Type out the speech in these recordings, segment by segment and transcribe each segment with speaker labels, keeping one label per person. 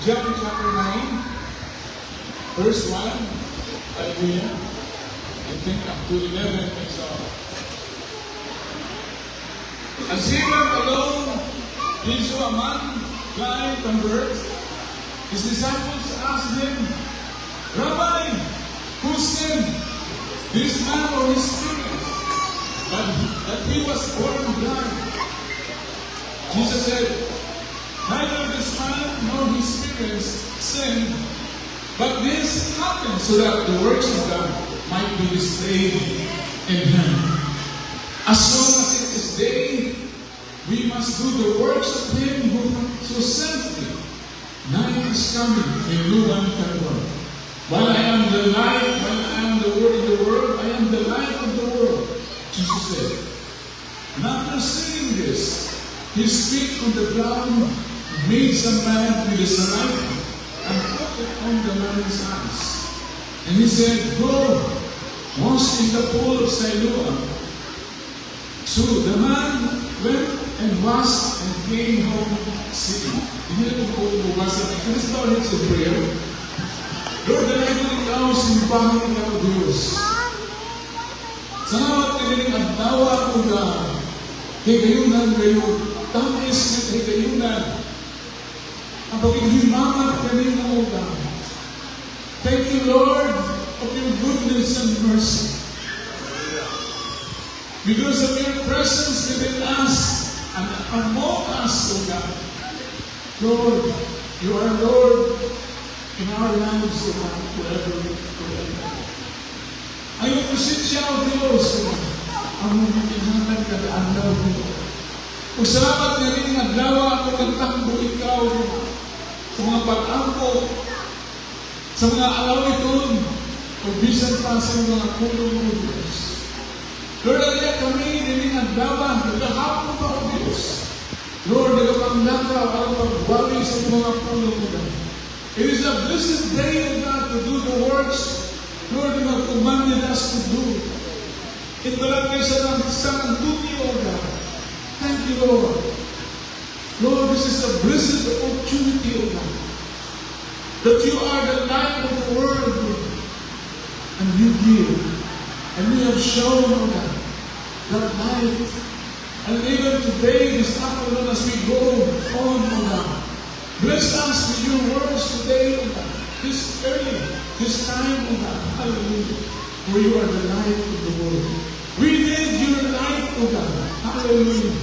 Speaker 1: John chapter 9, verse 1. Hallelujah. I think up to 11 and so on. As he went along, he saw a man blind from birth. His disciples asked him, Rabbi, who sinned, this man or his parents, that he was born blind? Jesus said, neither this man nor his parents sinned, but this happened so that the works of God might be displayed in him. As long as it is day, we must do the works of him who so sent me. Night is coming, and no one can work. While I am the light, while I am the word of the world, I am the light of the world. Jesus said. And after saying this, he spit on the ground, made some man with the saliva, and put it on the man's eyes. And he said, go, wash in the pool of Siloam. So the man went and washed and came home seeing. Hindi na po bubasa. Let's go ahead to prayer. Lord, dalayan ikaw, simbahan ikaw, Diyos. Salamat ka galing ang tawa ko na kay kayunan kayo, tamis na kay kayunan. Ang pagkikimamat ka rin ang ugang. Thank you, Lord, of your goodness and mercy. Because of your presence within us and among us, O God. Lord, you are Lord in our lives, O God, forever. Ayaw ko siya, O Diyos, ang mumikinhanan ka na andaw mo. Kung salamat na rin ang adlaw ako ng takbo ikaw sa mga pag-ampo, sa mga alaw ito, o bisan pa sa mga kulong mo, Diyos. Lord, alaya kami rin ang adlaw, nagahapon pa, O Diyos. Lord, nagapanglaga ang pagbali sa mga kulong mo. It is a blessed day, O God, to do the works, Lord, you have commanded us to do. Ito kayo sa San Antonio, O God. Thank you, Lord. Lord, this is a blessed opportunity, O God, that you are the light of the world, Lord. And you give, and you have shown, O God, that light. And even today, this afternoon, as we go on, O God, bless us with your words today, O God, this early, this time, O God, hallelujah, for you are the light of the world. We need your light, O God, hallelujah.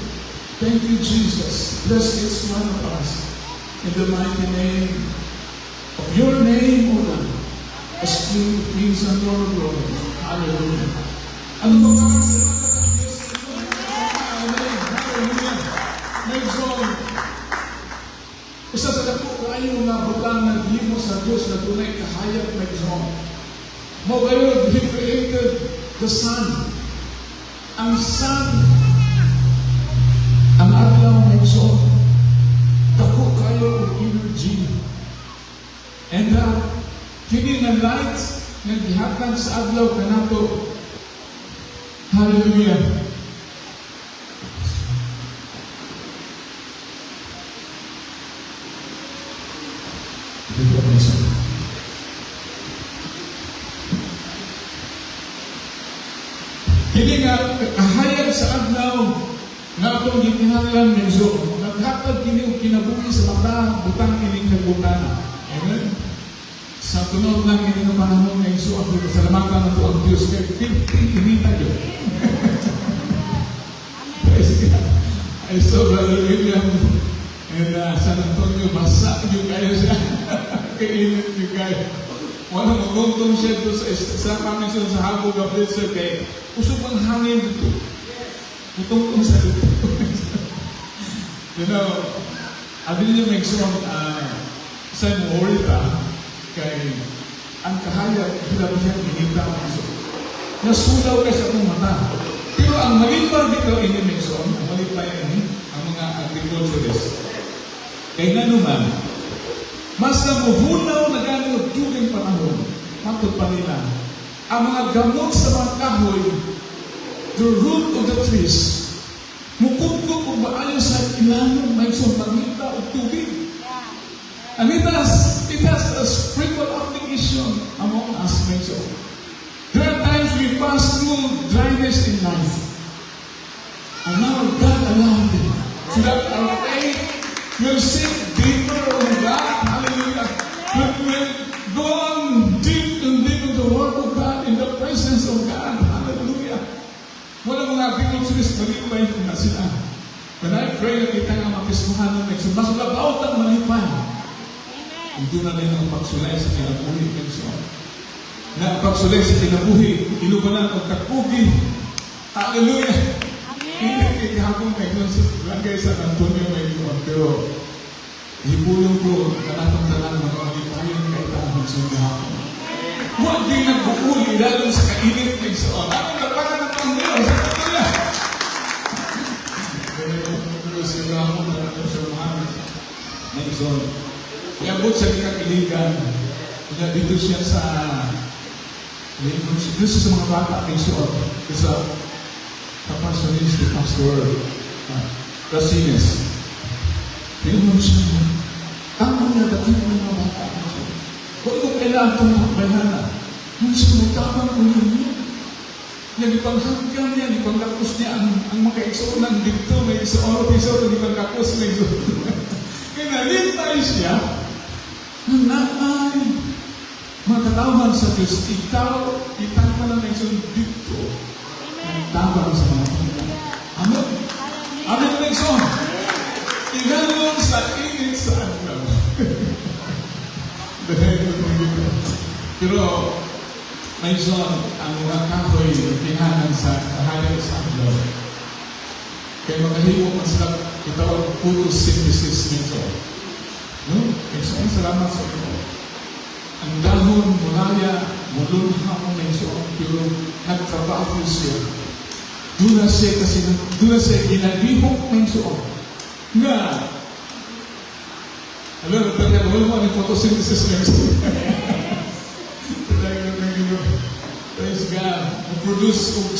Speaker 1: Thank you, Jesus. Bless each one of us in the mighty name of your name, O God, as King of Kings and Lord of Lords. Hallelujah. Ano ba mga hallelujah. Medyo isa sa dako kayo nga butang naghimo sa Diyos na tunay kahayag medyo. Mo kayo, He created the sun. Ang sun, ang adlaw medyo dako kayo o energy. And kini nga light nga gihatag sa adlaw kanato. Hallelujah. Kini nga kahayag sa adlaw nga atong gikinahanglan medyo naghatag kini og kinabuhi sa mata butang ining kagutan. Amen. Sa tunod lang ini nga panahon nga Isu ang pasalamatan nato ang Dios kay pinita yo. Praise God. Ay Brother William and San Antonio basa yung kayo siya. Kainit yung kayo. Walang maguntong siya doon sa pamisyon sa habog of this kay usok ang hangin dito. Utong sa dito. You know, abin niyo may song sa Morita kay ang kahayag bilang siya hinita ang usok. Nasulaw kayo sa itong mata. Pero ang malimpag dito ini may song, ang malimpag ini ang mga agriculturist. Kaya nga naman, mas namuhunaw na gano'n during panahon, matod pa nila, ang mga gamot sa mga kahoy, the root of the trees, mukudkod kung maayon sa ilanong may sumpangita o tubig. And it has a spiritual application among us, my soul. There are times we pass through dryness in life. And now God allowed it so that our faith will sink deeper on God. Hallelujah. Will go on deep and deep in the Word of God, in the presence of God. Hallelujah. Walang mga people Swiss, malipay ko na sila. When I pray na kita nga mapismuhan ng next, mas labaw ang malipay. Ito na rin ang pagsulay sa kinabuhi. Na pagsulay sa kinabuhi, inubanan ang kapugi. Hallelujah. Hindi kahapon ngayon sa Barangay San Antonio ngayon, pero hipulong ko kanatang talang mga malipayan kahit ang sundahapon. Huwag din nagbuuli lalo sa kainit ng soon. Ako napakan ng Panginoon sa kanila. Pero siya ako na natin sa Muhammad ng soon. Iabot sa kakiligan. Dito siya sa dito sa mga bata ng soon. Sa Kapasonis ni Pastor Racines. Pinunod siya. Tama na dati ng mga bata. Kung ito kailangan itong makbayana, nung siya magtabang ko niya. Nagipanghamkan niya, nagipangkapos niya ang mga iksunan dito, may isaoro, nagipangkapos na iksunan. Kaya nalintay siya, nang naay, mga katawan sa Diyos, ikaw pa lang na iksunan dito, tabang sa mga panginoon. Amen. Amen na iksunan. Ingalong sa init sa aglaw. Pero, may son, ang mga kahoy tinahanan sa kahayan sa aglaw. Kaya makahiwo man sila itawag photosynthesis nito. No? Kaya son, salamat sa iyo. Ang dahon, mulaya, mulun hamon na iso, pero nagtrabaho siya. Doon na siya ginabihok na iso. Nga, alam mo, wala mo ang photosynthesis na iso. Praise God. Mag-produce of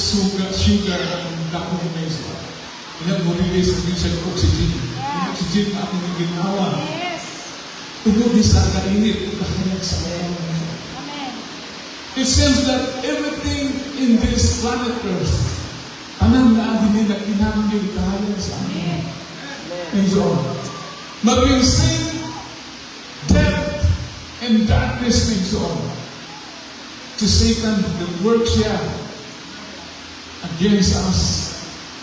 Speaker 1: sugar ang dahon na iso. Yan mo release din sa oxygen. Yung oxygen na ako yung ginawa. Tugod sa kainit, kahayag sa mga. It seems that everything in this planet Earth, anang naadin nila kinamang yung kahayag sa amin. And so on. But we've seen death and darkness and so on. To Satan, the work siya against us.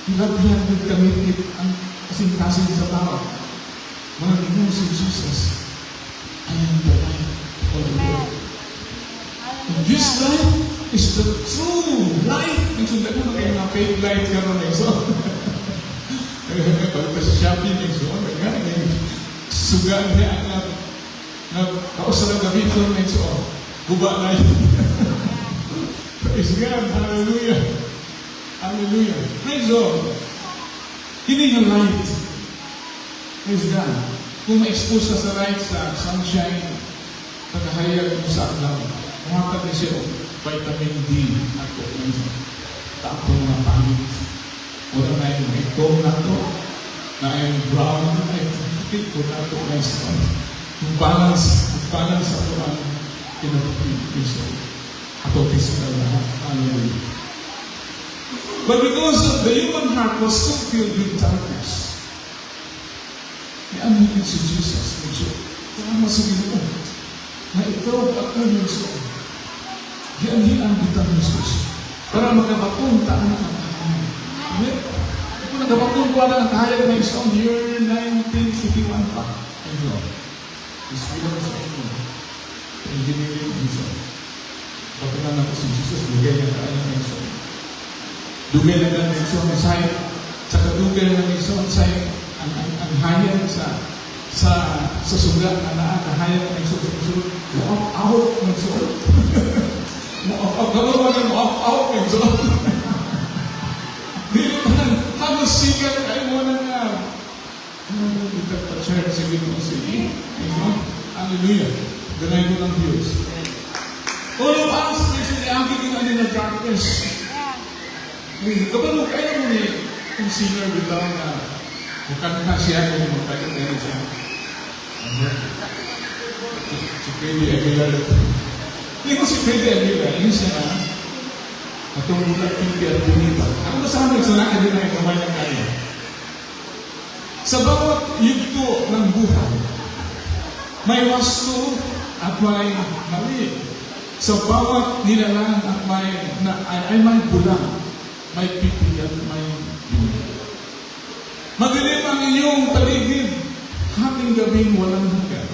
Speaker 1: Ilabihan ng kamit ang kasing-kasing sa tao. Mga ginong si Jesus, I am the light of the world. And this light is the true light. Ang sundan mo na kayo mga fake light ka rin eh. So, pagka sa Shopee eh. So, sugaan niya na kausap ng gabi ito eh. So, guba na yun. Praise God. Hallelujah. Hallelujah. Praise God. Hindi yung light. Praise God. Kung ma-expose ka sa light, sa sunshine, pagkahayag mo sa aglaw, makapag na siya vitamin D at tapos mga pangit. Wala na yung itong na to, na yung brown na yung ko na to na yung balance ako ang pinapapiliso. Ato physical na. Hallelujah. But because the human heart was so filled with darkness, may aminin si Jesus, medyo, kaya masagin mo, na ikaw at medyo, hiyan-hiyan kita ng Jesus, para magkabapunta ang kahayag. Amen? Kung nagkabapunta ang kahayag na isang year 1951 pa, medyo, isbilang sa inyo, engineering isa. Pagkanan ako si Jesus, dugay na kaya ng isa. Dugay na ng isa ang isay, saka dugay na ng isa ang isay, ang hayag sa sugat na nakakahayag ng isa sa sugat, mo-off-out ng sugat. Mo-off-out ng sugat. Dili pa lang, halos sikat kayo mo na nga. Kita pa-share sa gito sige. Hallelujah. Ganay ko ng views. All of us, actually, ang kikinan in the darkness. Kapag mo kayo mo ni yung singer bitaw na bukan na siya kung magkakit na siya. Si Freddy Aguilar. Hindi ko si Freddy Aguilar, yun siya na atong bulat hindi at biniba. Ako sa amin, sa naka din ang kamay ng kanya. Sa bawat yugto ng buhay, may wasto at may mali. Sa bawat nilalang at ay may bulang, may pipi at may yun. Madilim ang iyong paligid, hating gabing walang hanggan.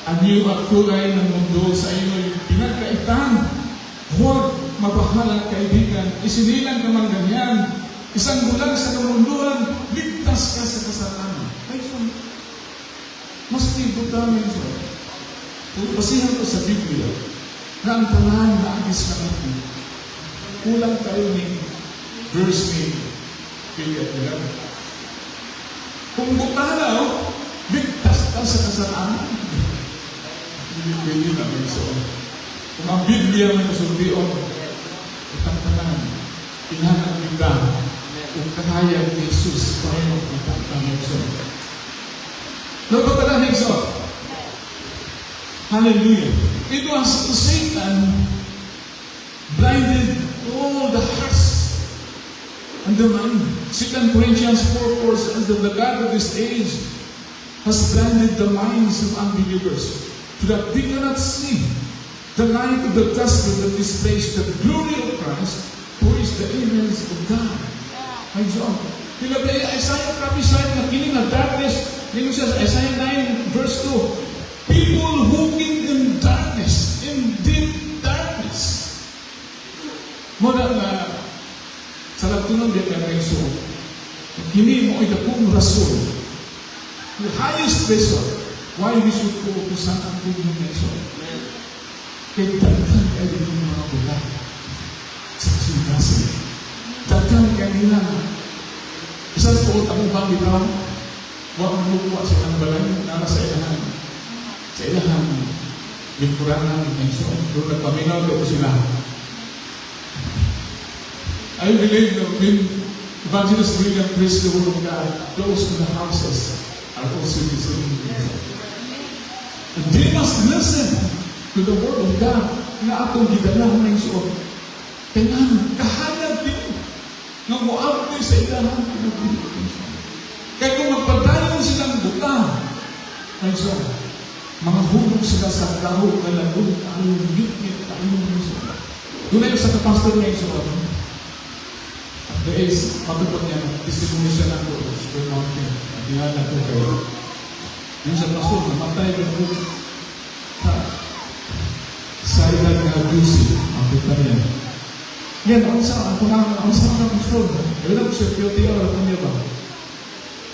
Speaker 1: Anyo at kulay ng mundo sa iyo'y pinagkaitan. Huwag mabahalang kaibigan, isinilang ka man ganyan. Isang bulag sa kamunduan, ligtas ka sa kasalanan. Ay, so, mas tibot namin so. Basihan ko sa Biblia, na ang talaan na agis na ito, kulang tayo ni verse ni Biblia. Kung bukalaw, ligtas ka sa kasalanan. Hindi namin so. Kung ang Biblia may kasulbiyon, itang talaan, inahanap kita, kung kahaya ni Jesus, para magkita ang Higson. Lagot ka na, Higson. Hallelujah. It was Satan blinded all the hearts and the mind. 2 Corinthians 4:4 says that the God of this age has blinded the minds of unbelievers so that they cannot see the light of the gospel that displays the glory of Christ, who is the image of God. Ay John, nilabay Isaiah prophesied na kining na darkness, nilabay siya sa Isaiah 9 verse 2, people walking in darkness, in deep darkness. Muna na sa lagtunan din ng Exo, hindi mo ay dakong rason, the highest reason why we should go to San Antonio Exo. Kaya daghan kayo ng mga bulan sa sinasi. Daghan kayo nila. Isang tuot ang ibang bitaw, huwag ang lukuha sa ilang balay, nara sa ilahan, lingkuranan, doon nagpaminaw ko sila. I believe that when Evangelist William preached the word of God, those in the houses are also listening. And they must listen to the word of God na atong gidala ng suot. Kailangan, kahanap din nga muabot sa ilahan pinagpilitin. Kaya kung magpadayon silang buta, ay so, mga hulog sila sa tao, kalagod, ayong ngit-ngit, ayong suot. Doon na yung sa kapastor na yung suot. At the is, matupot niya, testimony siya ng Lord, Super Mountain, at dihala ko kayo. Yung sa pastor, namatay yung hulog. Sa ilang Dusi, ang puta niya. Yan, ang sa mga pastor, yun ang siya, POTR, ano niya ba?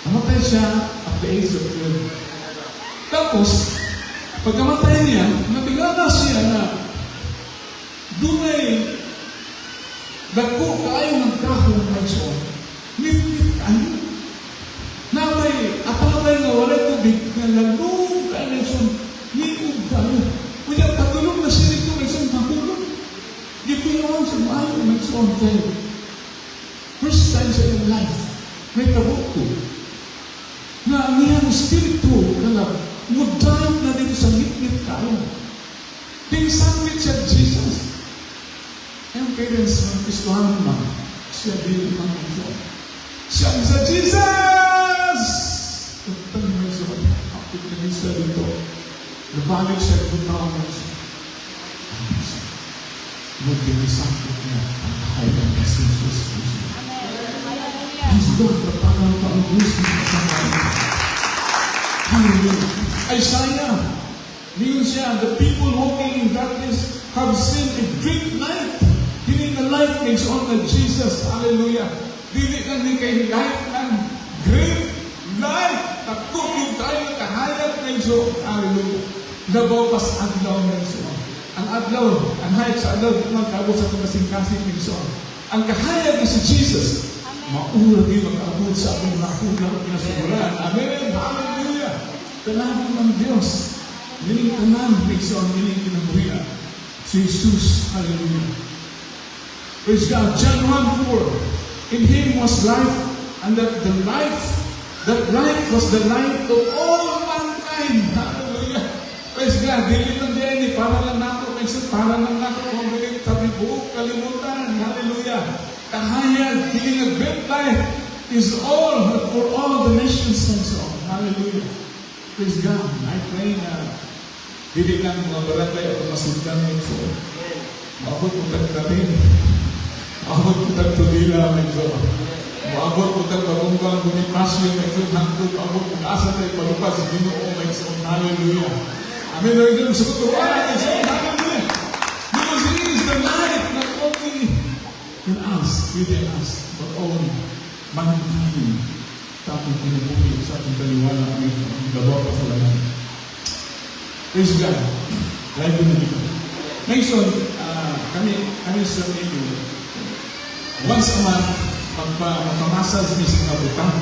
Speaker 1: Namatay siya at the age of 12. Tapos, pagkamatay niya, nabigala siya na dunay dagko kayo ng kahong ng so. Nipit kayo. Namay, apalay nga wala tubig, na lalong kayo ng so. Nipit kayo. Kaya katulong na siya nito, may isang mahulog. Di ko yawan sa maayo, may isang kayo. First time sa iyong life, may kabot ko. Na niyang spirito, kalab, mudayot na dito sa ngit-ngit kayo. Pinsangit siya Jesus. Yung parents ng Kristohan naman, siya din ang ito. Siya sa Jesus! Tantang may sa kapit na siya dito. Nabalik siya kung tawag siya. Mag-inisangkot niya ang kahayang na si Jesus Cristo. Praise God, kapag ang gusto niya sa kanya. Hallelujah. Isaiah, niyon siya, the people walking in darkness have seen a great light. Hindi na light means on the Jesus. Hallelujah. Dili lang din kayo light ng great light. Takupin tayo kahayag ng so. Hallelujah. Labaw pas adlaw ng so. Ang adlaw, ang hayag sa adlaw, di magkaabot sa kasing-kasing ng so. Ang kahayag na si Jesus, maura din mag-abot sa ating nakulang pinasuguran. Amen. Hallelujah. Talagang ng Diyos. Miling tanan, Nixon, miling kinabuhian. Si Jesus. Hallelujah. Praise God. John 1:4. In Him was life, and that life was the light of all mankind. Hallelujah. Praise God. God, dili lang din, para lang nako, para lang nako, congregate, sabi buong kalimutan, hallelujah. Kahayag, dili nga great life is all for all the nations and so on. Hallelujah. Praise God. I pray na dili lang mga barangay o masundan nito. Maabot mo tagdating. Maabot mo tagtudila nito. Maabot mo tagpagunggang Bonifacio nito. Hangtod, maabot mo asa tayo palupas sa Ginoo nito. Hallelujah. Amen. Lord, yung sa kutuan nito. Hallelujah. Because He is the light, not only in us, within us, but only mankind. Tapos pinabukit sa ating kaliwala ang gawa pa sa lahat. Praise God. Live ko na dito. Next one, kami sa inyo, once a month, magpamassage ni sa kabutang.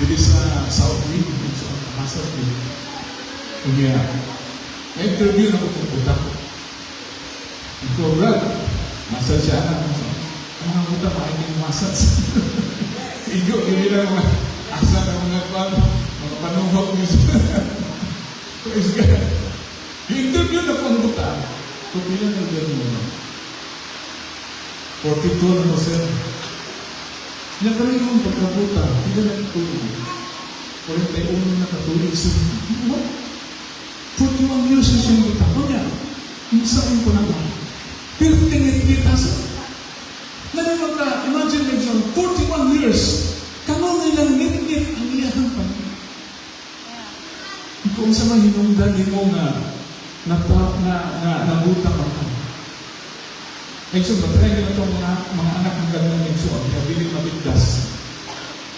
Speaker 1: Dili sa South Wing, sa massage ni. Kaya, na-interview na ko kung butang. Ito, Brad, massage siya na. Ang butang, makinig massage. Igo, hindi lang asa ng mga panuhok niyo. Praise God. I-interview na po ang buta. Kung ilan ang gano'n mo. 42 na po sir. Nagkaroon mong pagkabuta. Ilan ang tulog. 41 na katuloy. What? 41 years is yung buta. Kanya, isain ko naman. 15 years. Nalimang ka, imagine nyo, 41 years, kamo nilang nit-nit ang iyahang Panginoon. Kung sa mga hinungdan mo nga, nabutang ako. Nagsun, matry nyo itong mga anak ng gano'n nagsuon, kaya biling mabigdas.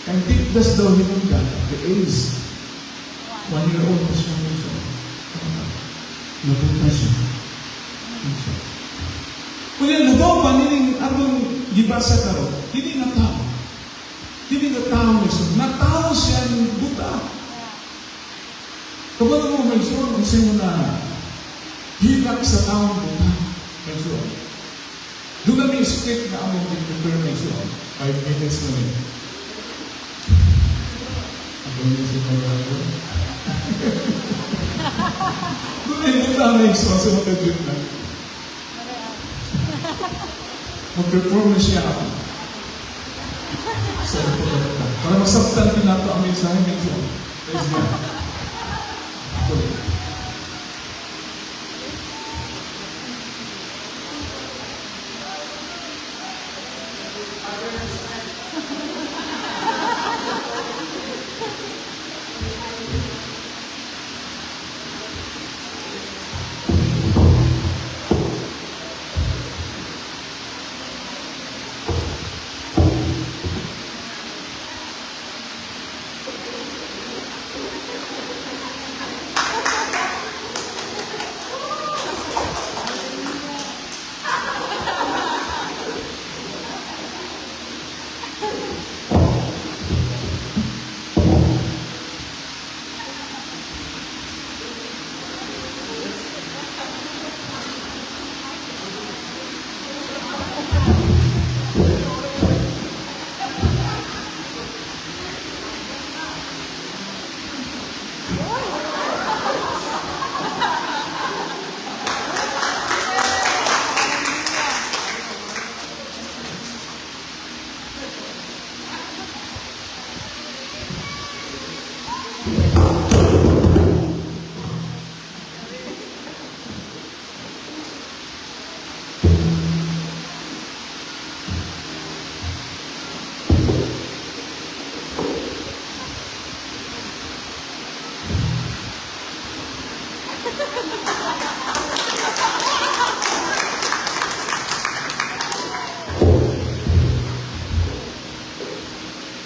Speaker 1: Ang bigdas daw hinungdan, the age, 1 year old pa siya nagsuon. Nabuta siya. Kaya nagawa pa niling atong gibasa karo, hindi na tao. Hindi na tao nagsuon. Na-tao siya ng buta. Kapag mo nagsuon, kasi mo na hilak sa taong buta. Nagsuon. Doon na may script na among prepare nagsuon. 5 minutes na rin. Ako yung sinarayo. Doon na yung buta nagsuon sa mga drip na. Mag-perform na siya ako. So, para masabtan din nato ang mensahe nito. Praise God.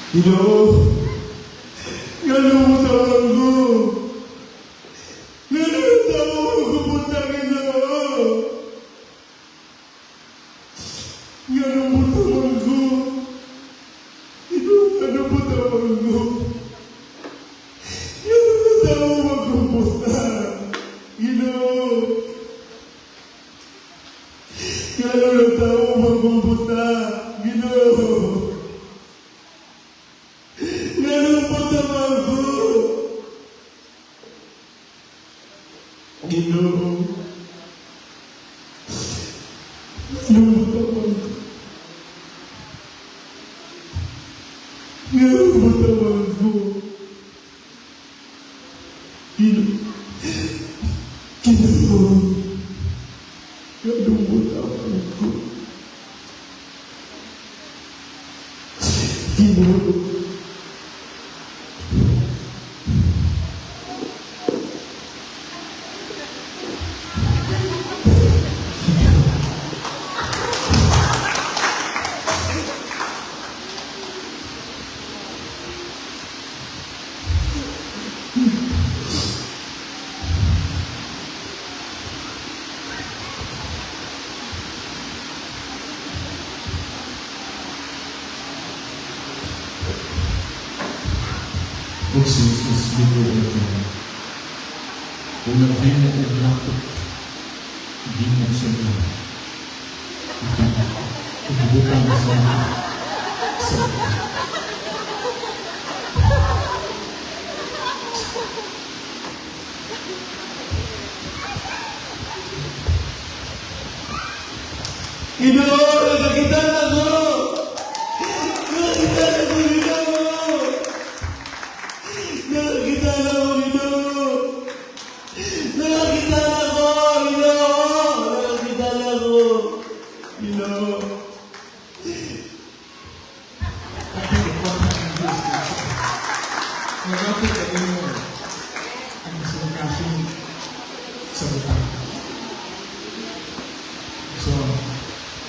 Speaker 2: Ginoo, ngano mo tawag ko? Ngano mo tawag ko pupunta Ginoo? Ngano mo tawag ko? Ginoo, ngano mo tawag ko? Ngano mo tawag ko pupunta? Ginoo, ngano mo tawag ko pupunta? Ginoo, Ginoo. Lumutawan ko. Lumutawan ko. Ginoo. Lumutawan ko. Ginoo.
Speaker 1: O si Jesus, Ginoo ko. Kung naghimo o lakot, ginoo siya na. Ibubukan sa
Speaker 2: Ginoo, nakakita na ko! Nakakita na ko, Ginoo! Nakakita na ko, Ginoo! Nakakita na ko, Ginoo! Nakakita na ko, Ginoo!
Speaker 1: nagapit ay mo ang isang kasing sa butang. So,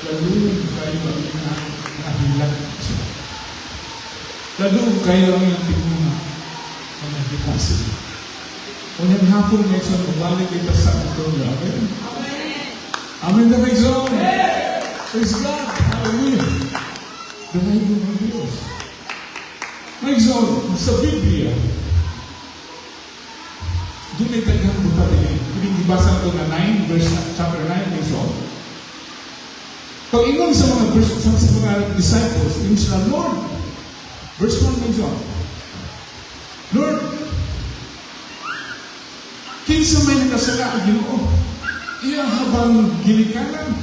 Speaker 1: lalo kayo ang nahilag. Lalo kayo ang tinguna ang nagkipasig. Unyang hapon may isang mabalik kita sa ito. Amen? Amen na may zone. Praise God. Hallelujah. Danay ko ng Diyos. May zone sa Biblia. Doon ay tagang buta din. Kung ibasa ito na 9, chapter 9, may zone. Pag ingon sa mga disciples, yung sila, Lord, verse 1 may zone. Lord, kinsa may nakasala ang Ginoo, iya habang gilikanan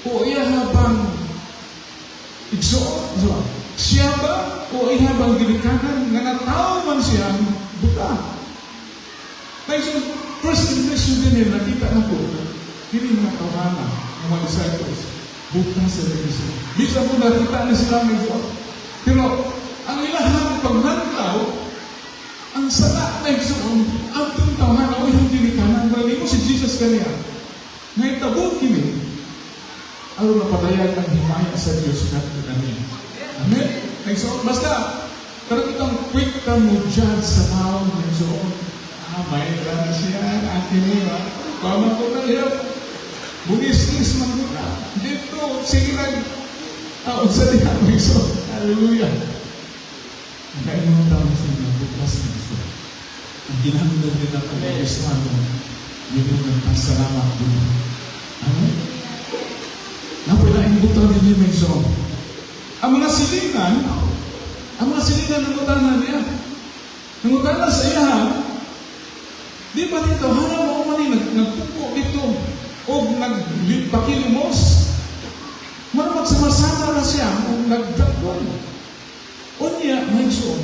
Speaker 1: o iya habang igsuot, siya ba o iya habang gilikanan nga natao man siya buta. Like so, first impression din nila, nakita na po, hindi mga tawanan ng mga disciples, buta sa Diyos. Bisa po nakita na sila may Diyos. Pero ang ilahang pagnantaw, ang sana na igsuon, ang tuntawanan o yung gilikanan, hindi mo si Jesus kaniya. Ngayon tabot kini, ang napadayan ang himaya sa Diyos natin kaniya. Amen? Nagsuon, basta, pero itong quick ka mo dyan sa tao ng igsuon. May na siya, akin niya. Pama ko na hirap. Bunis-nis man ko na. Dito, sige lang. Taon sa diyan, igsuon. Hallelujah. Kaya mga tao sa inyo, bukas na ito. Ang ginamit din ako ng Islamo, yun yung nagpasalamat din. Amen? Napilaing buta din yung may zone. Ang mga silingan ng butanan niya. Ng butanan sa iyahan, di ba dito, harap mo mali, nagpupo dito, o nagpakilimos. Maramag sama-sama na siya, o nagdagwan. O niya, may zone.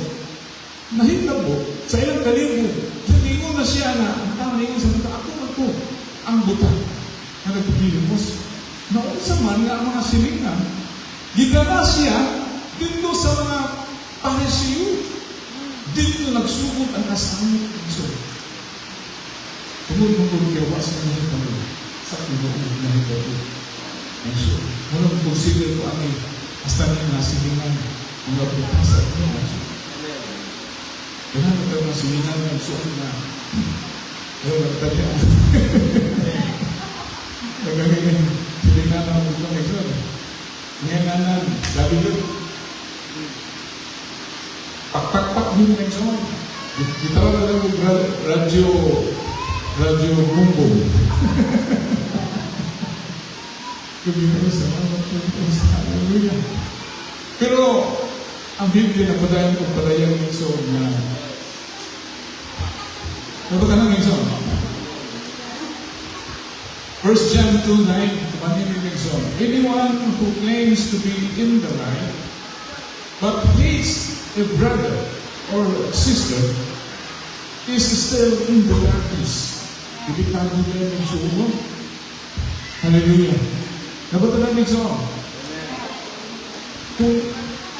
Speaker 1: Nahitabo sa ilang kalibo. Salingon na siya na, ang tao ningon sa buta, ako ang buta. Na nagpakilimos. Naunsa man nga ang mga silingan, gigala siya dito sa mga parisiyo. Dito nagsugod ang kasamit ng Diyos. Tungkol kayo sa mga ito sa tinuod na ito. Walang consider ko ang hasta na nasilingan mga pagkasa ito. Kaya ito mga silingan ng suot na ayaw nagtadya. Nagagawin silingan ng mga ito. Ngayon sabi ko, pak-pak-pak din ng ito. Gitawag na lang radyo bumbong. Kami sa mga pagkakas. Hallelujah. Pero, ang Biblia na padayan ng Iso na napagkalang Iso. 1 John 2:9, Manilinig Zone. Anyone who claims to be in the light, but hates a brother or sister, is still in the darkness. Ibigay nila yung sumo. Hallelujah. Napatalamig zone. Kung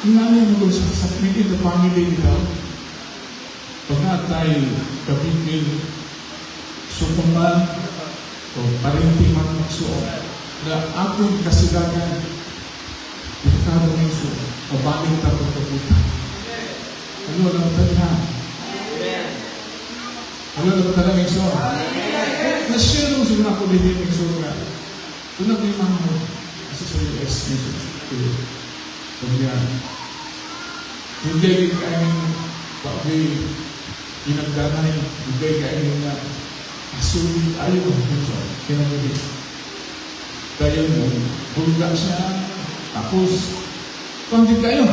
Speaker 1: inanay mo sa in the family nila, pag na tayo kapitid, sukuman, o parintiman magsuon, na atong kasilagan, ibigay mo yung sumo, mabaling tapos kaputa. Ano lang tanda? Ano lang tanda ng sumo? Na-share mo siguro ako din yung sumo nga. Doon ako yung mga mo, kasi sa US, Kemudian, hindi kain pag-ibig inagdanay, hindi kain na asulit ayaw ito, kinamuli. Dahil mo, bulga siya, tapos, kung di kayo,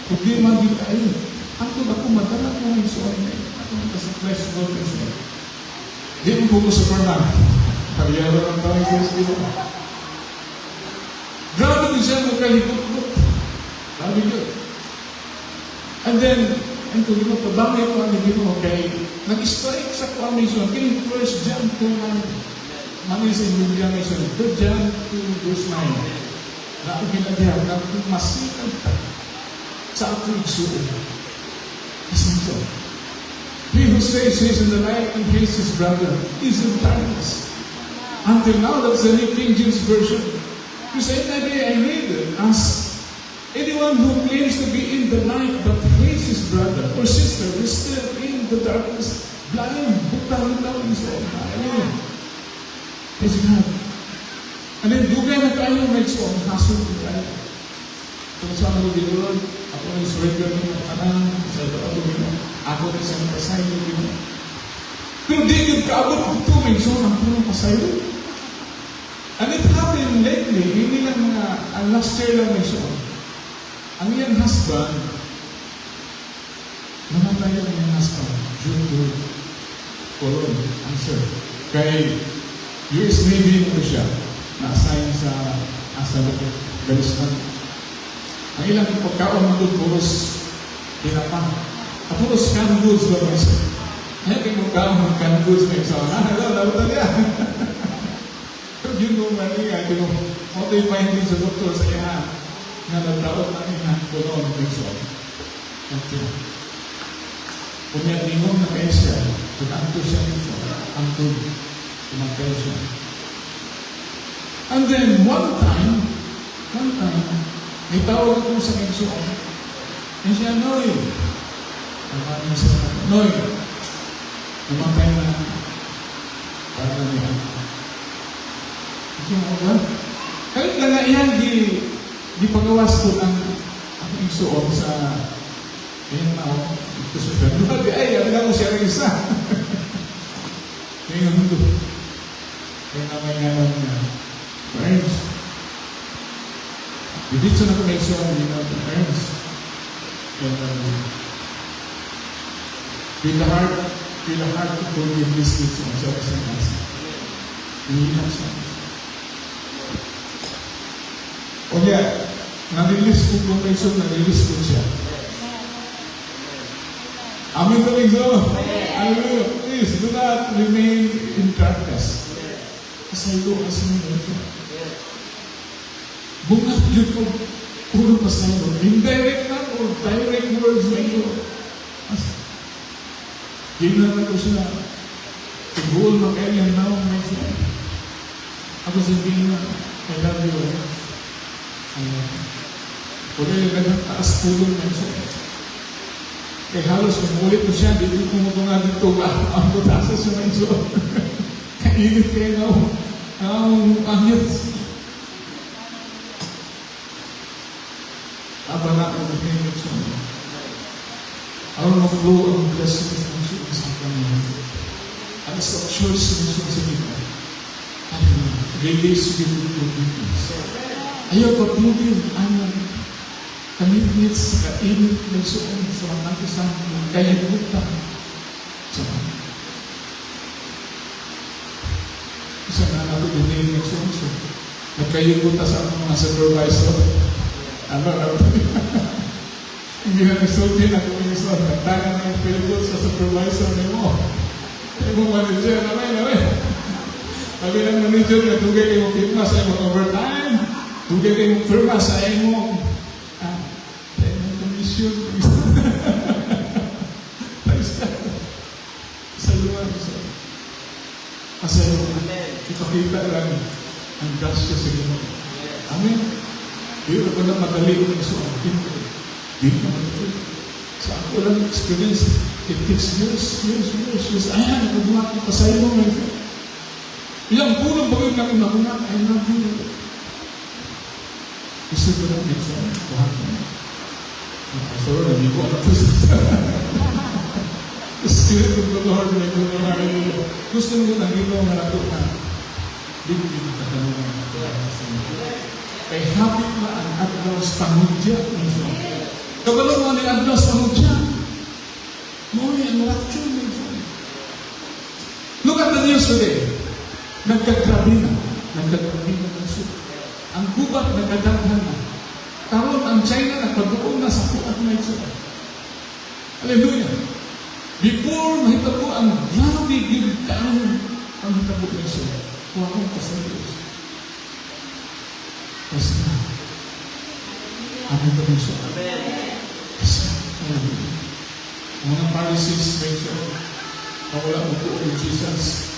Speaker 1: problema di kayo. Ako madala ko ng isuan niya. Ako sa flesh gold niya. Di mo po sa Superman. Kariyero ng tawag sa estilo. Grabe din siya magkalipot-pot. Sabi ko. And then, ang tuloy mo, pabangay ko ang hindi mo, okay, nag-strike sa formation, kaya 1 John 2:9, mali sa Biblia-nation, 1 John 2:9, na ang ginagawa, na masikat ka sa ating suon. Isang so. He who says he is in the light and hates his brother is in darkness. Until now, that's the New King James Version. You say that day I read it as anyone who claims to be in the light but hates his brother or sister is still in the darkness. Blind, butang daw yung soul. Hallelujah. Praise God. And then, dugay na tayo may soul. Hasod ko tayo. Kung saan ako dinulod, ako na surrender ng kanan, sa ito ako na sa pasayo din. Pero di yung kaabot ko ito, may soul, ako na pasayo. And it happened lately, hindi lang last year lang may soul. Ang iyang husband, namatay ang iyang husband, June 2, Colon, answer. Kay US Navy mo siya, na-assign sa Afghanistan. Ang ilang pagkaon ng puros, pinapang. At puros canned goods ba mo isa? Kaya kayo magkaon ng canned goods na isa. Labutan niya. Pero yun mo mali nga, ako tayo finding sa doktor sa iya, na nagdaot na ilang Colon, Quezon. Kunya lingong na kayo siya, tutanto siya nito, ang tuloy, tumatay siya. And then, one time, may tawag ako sa Quezon. And siya, Noy. Noy, tumatay na, para na niya. Ito mo ba? Kahit lang nga yan, di pagawas ko ng aking suot sa ayan na ako. Ito sa gano'n. Ay, ano na mo siya rin isa. Ngayon mundo. Kaya naman nga lang niya. Friends. Dito na kami suot din natin. Friends. Feel the heart to forgive this kids on sa isang asa. Hihilap siya. O kaya, narilis ko kung may suot, narilis ko siya. Amen to God. Hallelujah. Please do not remain in darkness. Pasaylo kasi mo ito. Bungat yun ko, puro pasaylo. Indirect na o direct words na ito. Ginawa ko siya. Tiguol mag-alien na ako may siya. Ako sabihin na, I love you. Kung nagtaas tulong na siya. Kaya halos umulit ko siya, di ko kumutunga dito ang butasa sa menso. Kainit kayo ang angit. Aba na ako ng menso. Ang mag-flow ang blessings ng siya sa kanya. Ang sa choice ng siya sa kita. Release with forgiveness. Ayaw pag-mubin ang kamit sa kainit ng suon sa mga isang kalimutan sa mga. Isa na nato din yung sunso. Nagkayuguta sa mga supervisor. Ano? Hindi na nasulti na kung yung son. Nagtangan na yung pilot sa supervisor ni mo. Kaya mo manager, namay. Sabi ng manager na tugay kayo firma sa imong overtime. Tugay kayo firma sa imong commission. Sa luwan. Kasi ipakita lang ang grasya sa Ginoo. Amen. Di ko na madali ko sa akin. Di ko madali. Sa ako lang experience, it takes years. Ayan, nagbuhat ko sa iyo ngayon. Ilang punong bagay na kumakunat, I love you. Gusto ko lang dito sa buhat na. Pastor, hindi ko alam the Spirit of the Lord, may kumarahin. Gusto mo na ito ang nato na bibig katanungan na ito. Kay habit na ang adlaw sa pangudya. Kabalo mo ang adlaw sa pangudya. Mo ang rapture mo. Look at the news today. Nagkagrabe na ng suko. Ang gubat nagkadaghan na. Karon ang China nagpagdoon na sa kuat na ito. Hallelujah. Before mahitabo ang grabe giltaan ang hitabo na ito. Huwag ka sa Diyos. Kasi na. Ang hitabo na ito. Kasi na. Mga Pharisees may ito. Pawala mo po ang Jesus.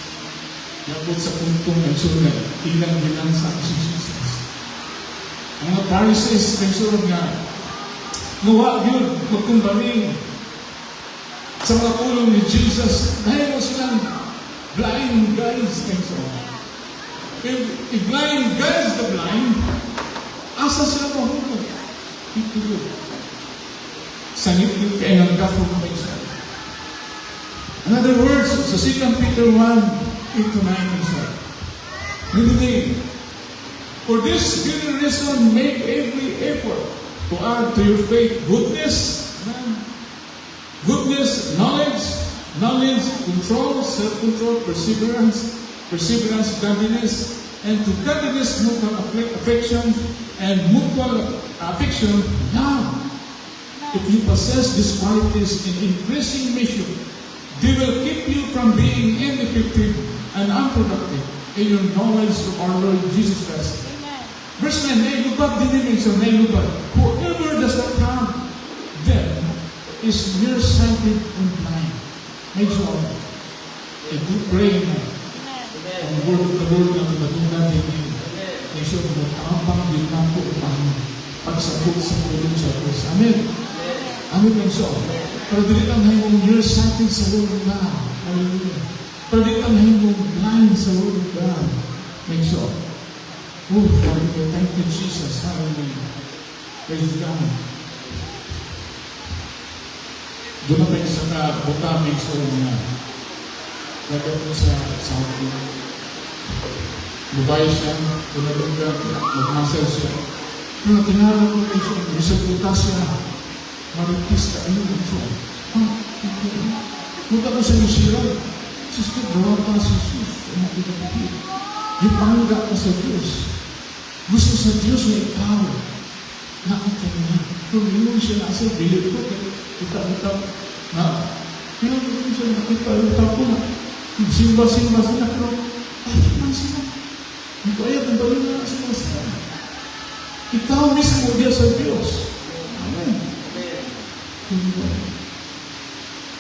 Speaker 1: Nabot sa puntong ng sulat, ilang binansa si Jesus. Ang mga Pharisees, may sulat nga, nuwa yun, magkumbaling sa mga pulong ni Jesus, dahil mo silang blind guides, may sulat. If blind guides the blind, asa sila mahulog? Itulog. Sangit yung kainang gafo mo, may sulat. In other words, sa 2 Peter 1, 8-9 Really, for this very reason, make every effort to add to your faith goodness, knowledge, control, self-control, perseverance, godliness, and to godliness, mutual affection, and mutual affection, love. If you possess these qualities in increasing measure, they will keep you from being ineffective and unproductive in your knowledge of our Lord Jesus Christ. Amen. Verse 9, nailubad din sa nailubad. Whoever does not have them is nearsighted and blind. Make sure a good brain ang word of the Lord na tumatunda din. Make sure na tamang din na po ang pagsabot sa tulong sa Diyos. Amen. Amen ang so. Pero dili lang hay mong nearsighted sa Lord na. Hallelujah. Pero di ka mahimong blind sa Word of God. Make sure. Hallelujah. Thank you, Jesus. Hallelujah. Praise God. Doon na may isang buta, make sure na lagay ko sa Saudi. Lubay siya, tunalog ka, mag-muscle siya. Pero tinarap ko make sure, isang buta siya, maritis ka, ayun, make sure. Buta ko sa Yusira. Sister, gawa pa si Jesus. Ipangga ka sa Diyos. Gusto sa Diyos na ikaw. Nakita niya. Kung yun siya nasa bilip ko, kita-kita na, yun siya nakita-kita ko na, simba-simba sila, pero, ayun lang sila. Ito ayaw, kung bali na sila. Ikaw mismo diya sa Diyos. Amen.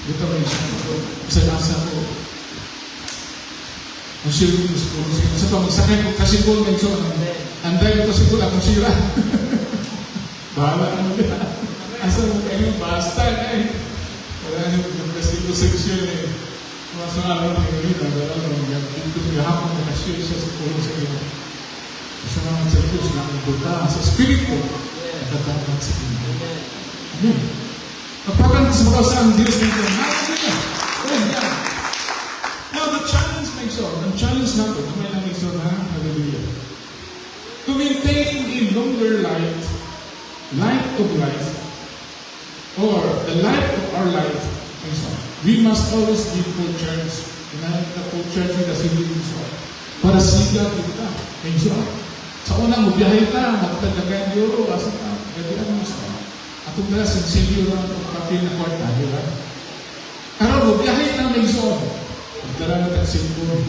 Speaker 1: Dito ba yung isa ko, Musil ko sa pamagsakay ko kasi po medyo anday ko kasi po akong sira. Bahala ka mo na. Asa mo kayo, basta na eh. Wala yung kasi ko seksyon eh. Masalaman ng mga nagdala ng dito gahapon na kasyo siya sa pulo sa iyo. Masalaman sa Diyos na ang buta sa Espiritu nagtatapang sa iyo. Amen. Kapagkan sa mga sa ang Diyos ng Hallelujah. Praise God. Now, the challenge makes sure. Ang challenge natin, may lang makes sure na, hallelujah. To maintain a longer light of life, or the light of our life, we must always be full church. The full church with the city. Para sa gagawin ka. Medyo. Sa unang biyahe ka, magtagagay ng euro, asa ka, gagawin mo sa atong dala sensilyo na pati na kwarta, di ba? Karon biyahe na medyo. Magdala na tag-sipon.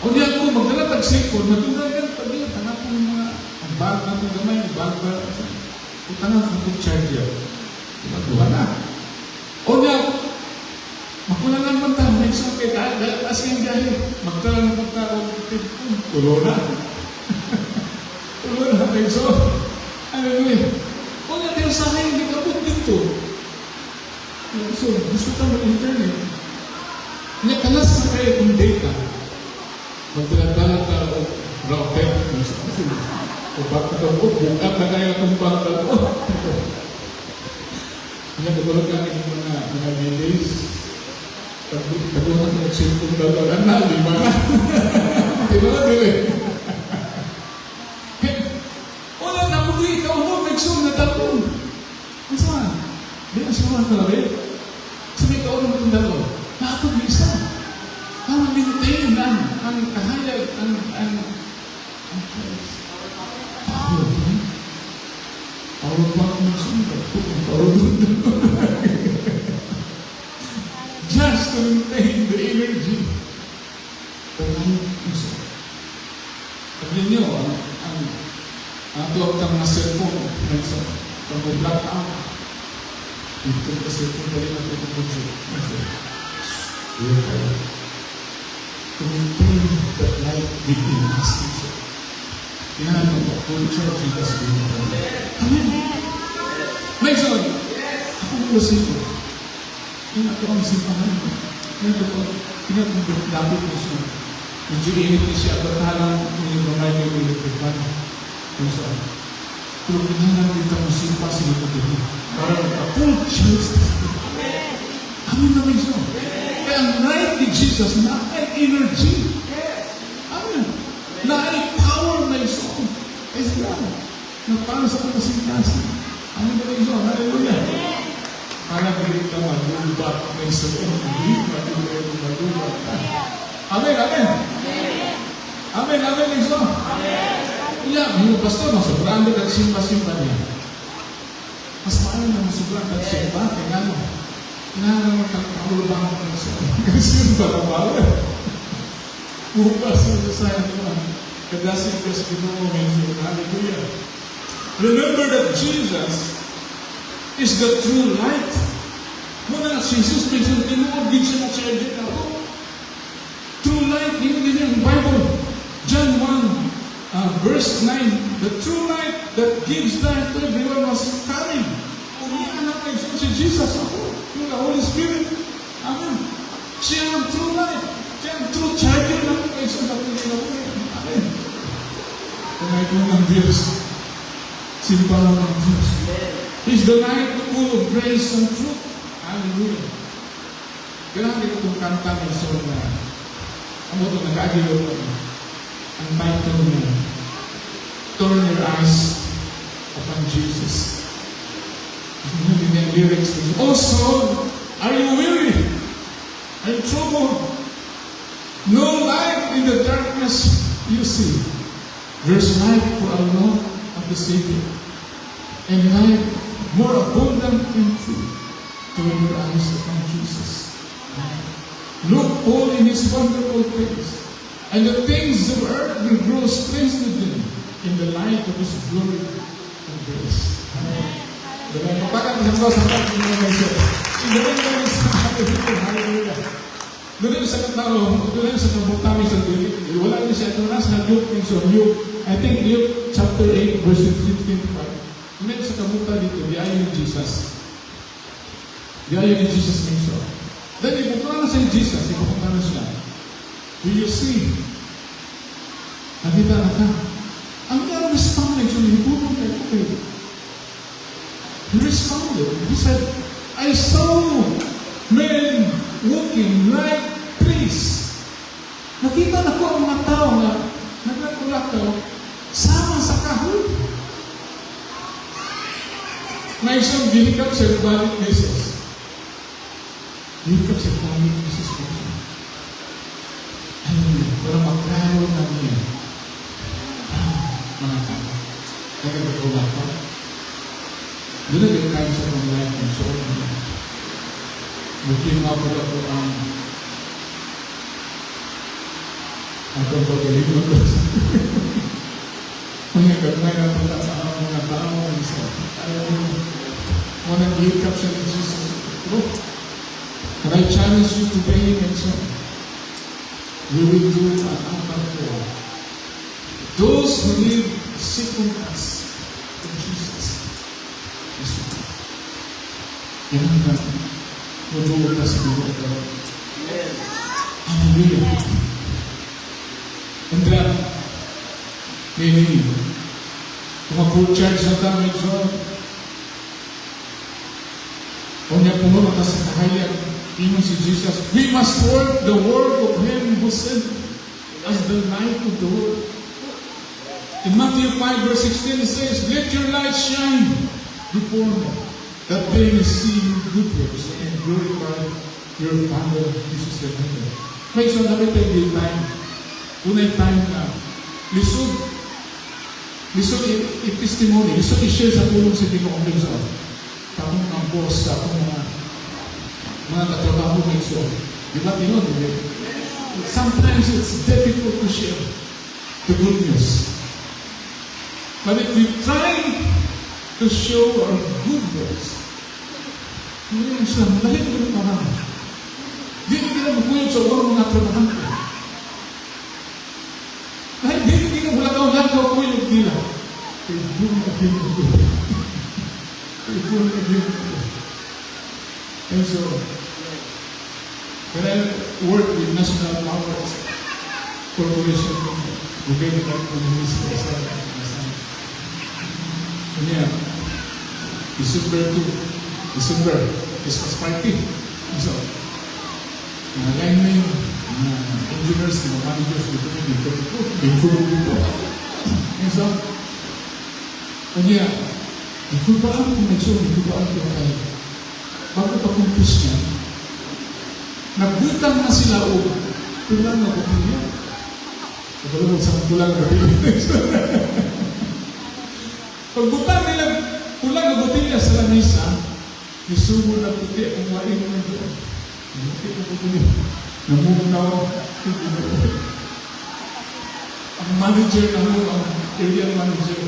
Speaker 1: O niya ko, magdala tag-sipon, matulagan pa din, tanapon yung mga, ang bag na itong gamay, ang bag ba, utangan sa itong charger. Diba na? O niya, makulangan man tayo, may isang kay as yung biyahe, magdala na magdala, tulo na. Tulo na, may so. Ano yun? O niya, tayo sa akin, hindi kabot dito. So, gusto ka mag-internet. Niya, kalas na kayo kung data. Magdala-dala ka o router. O baka ka po, bukat na kayo itong baka po. Niya, nagulog lang yung mga delays. Tagunan mo nagsilpong dalaran na, di ba? Di ba na, dili? Wala na, kung ikaw mo, may sum na tapong. Ang saan? Di ang suma na rin. Sabi ka ulo mo itong dalaw. Nakapag-isa. Para maintain ang kahayag, ang power bank mo sumpa. Power bank. Just to maintain the energy. The light is on. Sabi niyo, ang tuwag ng mga cellphone, pag black out, ito kasi kung dali na ito kung to maintain that light within us. Yan ang full church in us. Amen. Next one. Ako mo kasi ito. Yung ako ang simpahan mo. Ngayon ko, pinagundot dapat mo siya. Medyo init niya siya, at halang yung mga yung electric fan. Kung saan. Pero kinahalang dito mo simpa sa ito dito. Para full church. Amen namin siya. Kaya ang light ni Jesus na ay energy. Amen. Na ay power na iso. Is God. Na para sa kapasintasi. Amen namin siya. Hallelujah. Para bilit ka malubat na iso. Malubat. Amen. Amen. Amen. Amen iso. Yeah, yung pastor, sobrang ka simpa-simpa niya. Mas mahal na sobrang ka simpa. Kaya ano? Nakakapagulubang ako sa kasi ba bawal? Bukas sa sayang naman. Kadasin ko sa Ginoo ngayon. Hallelujah. Remember that Jesus is the true light. Muna si Jesus mentioned, Ginoo, din siya na-charge ako. True light, yun din yung Bible. John 1, verse 9, the true light that gives light to everyone was coming. Umianak na si Jesus ako. The Holy Spirit. Amen. Siya ang true light. Siya ang true charger ng Yesus sa pagkakaroon. Amen. Kaya ito ng Diyos. Simbahan ng Diyos. He's the light full of grace and truth. Hallelujah. Kailangan itong kanta ng song na ang ito nag-agilo ko. Ang title niya, Turn Your Eyes upon Jesus. The lyrics. Oh soul, are you weary? Are you troubled? No light in the darkness you see. There's light for our Lord of the Savior, and light more abundant and true. Turn your eyes upon Jesus. Look all in His wonderful face, and the things of earth will grow strangely dim in the light of His glory and grace. Amen. Kapag isang ko sa pagkakas ng mga isyo, sinagin ko yung sa hallelujah, hallelujah. Doon sa katao, doon sa kabutami sa dulit, wala rin siya, doon sa Luke, I think Luke chapter 8, verse 15-25. Doon sa kabuta dito, diayo ni Jesus. Diayo ni Jesus mention. Then, ipupunta na siya Jesus, ipupunta na siya. Will you see? Nakita na ka. Ang nga respond mention, ipupunta kayo. He responded. He said, I saw men walking like trees. Nakita na ko ang mga tao na nagkakulakaw sama sa kahoy. Na isang dinikap sa balik ni Jesus. Dinikap sa balik ni Jesus. Ayun, para mag-crowd sumabot ako ang atong pagalingon ko sa mga gagmay na mga tao sa ayaw mo mga nag-hiccup siya ni Jesus. Look, and I challenge you today and so we will do an altar call. Those who live seeking us in Jesus is yan ang nulunod na siguro ito. Hallelujah. And then, maybe, kung ako charge na tayo medyo, o niya pumunta ka sa kahayag, ingon si Jesus, we must work the work of Him who sent as the light of the world. In Matthew 5 verse 16 it says, let your light shine before them, that they may see your good works and glorify your Father which is in heaven. May isang dapat tayo din time. Unay time na lisod i-testimony, lisod i-share sa tulong sa Pinoong Minsan. Tapos ang boss, tapos mga katrabaho ng iso. Di ba, sometimes it's difficult to share the good news. But if we try to show our good works, hindi mo siya, malalit mo na parang. Di na magkuyot sa uwang mga trabahan ko. Kahit di na mulagaw-lagaw ko yung nila. Kaya doon again ko. Kaya doon again ko. And so, when I work with National Power Corporation, Bugay na ko ng Ministry sa kanya, December 2, December, Christmas party. And so, mga linemen, mga engineers, mga managers, dito, and so, kanya, ikubaan ko ikubaan ko kayo. Bago pa kong Christian, nagbutang na sila o tulang na botilya. Pagkalabot sa tulang na botilya. Pagbutang nila tulang na botilya sa lamisa, isubo na puti ang wain mo doon. Puti na botilya. Namunaw. Ang manager na mo, ang area manager,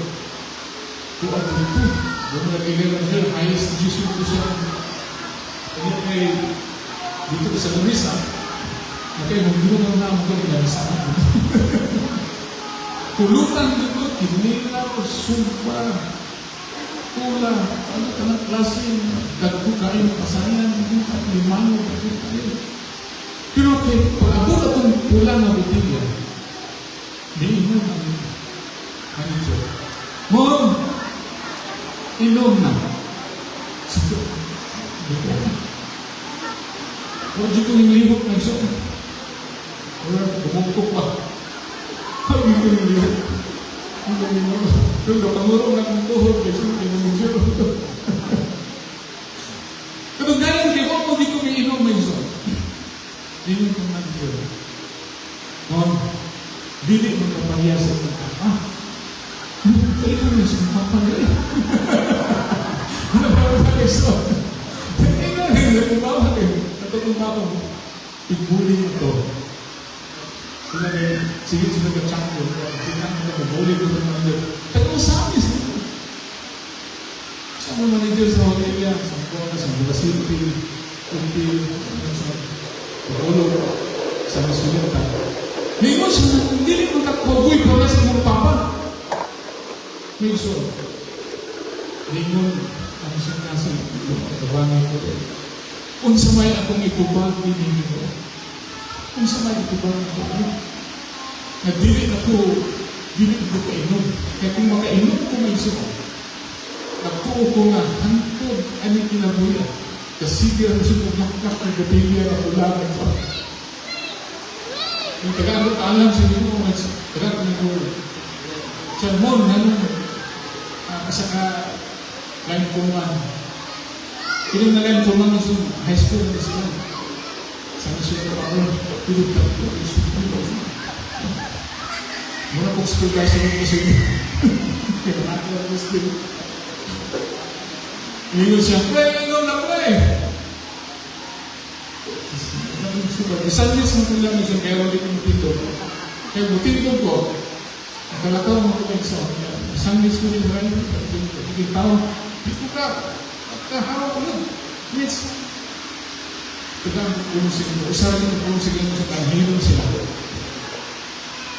Speaker 1: tuwa dito. Doon na area manager, highest position ko siya. Kaya kay dito sa lamisa, kaya mag-ginawa na ako kami lamisa ako. Pulutan dito, kinila, sumpa, tula, anak-anak klase, dagpo kain, pasayan, limano, dagpo kain. Pero kaya pag-abot akong pulang na botilya, niinom ang manager. Mom, inom na. Sige, dito. Huwag dito yung lihok na iso. Wala, bumuktok pa. Huwag dito yung lihok. Huwag dito yung lihok. Pero kapangurong na kong tuhod, kasi hindi mo siya. Pero ganyan kayo, huwag dito may inom na iso. Inom kong nandiyo. Mom, dili mo kapahiya sa ito. Kaya ko yung sumpapagay. Ano ba ang iso? Itong bata mo, i-bully ito. Sila rin, sige sila ka-champion, tingnan mo na, bully ko sa manager. Pero sabi sila. Sa mga manager sa hotel yan, sa Buwana, sa Bulasiti, Kuntil, sa Pagolo, sa Masulita. Ngayon siya, hindi mo nagpagoy pa na sa mga papa. Ngayon, ngayon, ang siya nasa kabangay ko rin. Kung sa may akong itubag din ninyo, kung sa may itubag ako, na dili ko kainom. Kaya kung makainom ko may isuko, nagtuo ko nga, hantod, ani kinabuya, kasi di ang isuko nakak ng gabilya na ulagan pa. Yung taga-agot alam sa inyo, taga-agot ng gulay. Sermon, kasaka line kuman. Ilang na lang formal na sa high school na sila. Sa nasunod ako, tulog ka po, muna po school guys sa mga kasi kaya natin ako school. Ngayon siya, pre, ngayon na pre. Isandis mo ko lang isang kaya ulit yung dito. Kaya butin ko, nakalataw mo ko sa isandis ko rin rin, yung tao, dito ka, at kahawak ko lang. Yes. Kadang pumusik mo, usahin mo pumusik mo sa kahilong sila.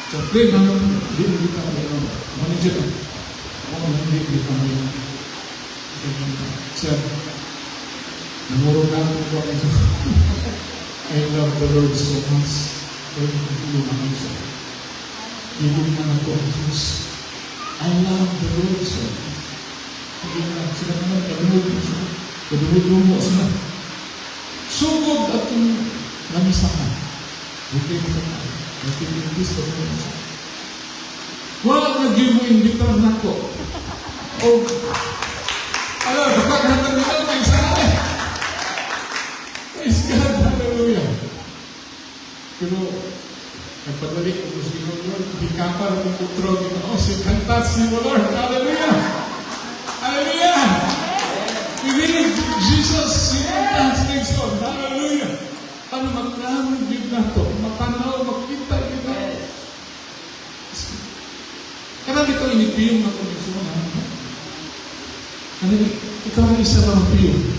Speaker 1: So, pray naman, hindi mo kita mo, manager na. Ako hindi kita mo yun. Sir, namurong na ako ko ito. I love the Lord so much. Pero hindi ko naman siya. Higong na ako ang Diyos. I love the Lord so much. Hindi na sila naman, kadulog mo sila. Kadulog mo sila. Sugod at yung namisahan. Buti mo ka na. Nagpipintis ko mo siya. Wala nag-give mo imbitar na ko. Oh, alam, kapag nito, may isa na eh. Praise God, hallelujah. Pero, nagpadali ko sa Lord, hindi kapal ang putro, si kantat si Lord, hallelujah. Hallelujah. We need Jesus, si kantat si Lord, hallelujah. Ano magkramang din na ito, mapanaw, magkita din na. Karena ito inipiyong na komisyon, ano, ikaw ang isa lang piyong.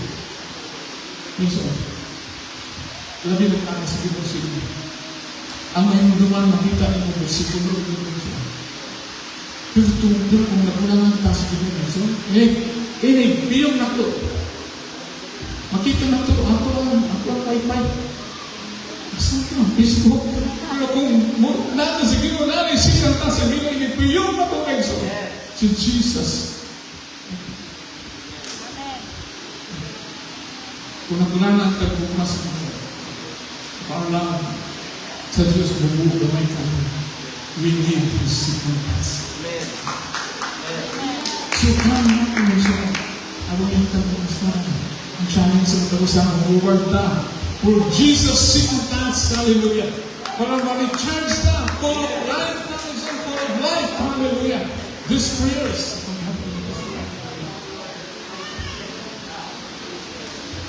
Speaker 1: Minsan, labi ng tanga sa Pinoy. Ang mahinduman makita ng mga bersikulo ng Pinoy. Pero tungkol kung nakulangan ta sa Pinoy. Ini, biyong na to. Makita na to, ako ang pay-pay. Saan ka ang Facebook? Pero kung natin sa Pinoy, natin siya ta sa Pinoy, ini biyong na to kayo. Si Jesus. Kung nakulangan ang tagpumas ng mga parang sa Diyos bumuo gamay ka. We need His secrets. So, kaya natin mo siya. Alam yung tagpumas na ang challenge sa tagusang forward na for Jesus secrets. Hallelujah. Para ma-recharge na full of life na isang full of life. Hallelujah. These prayers.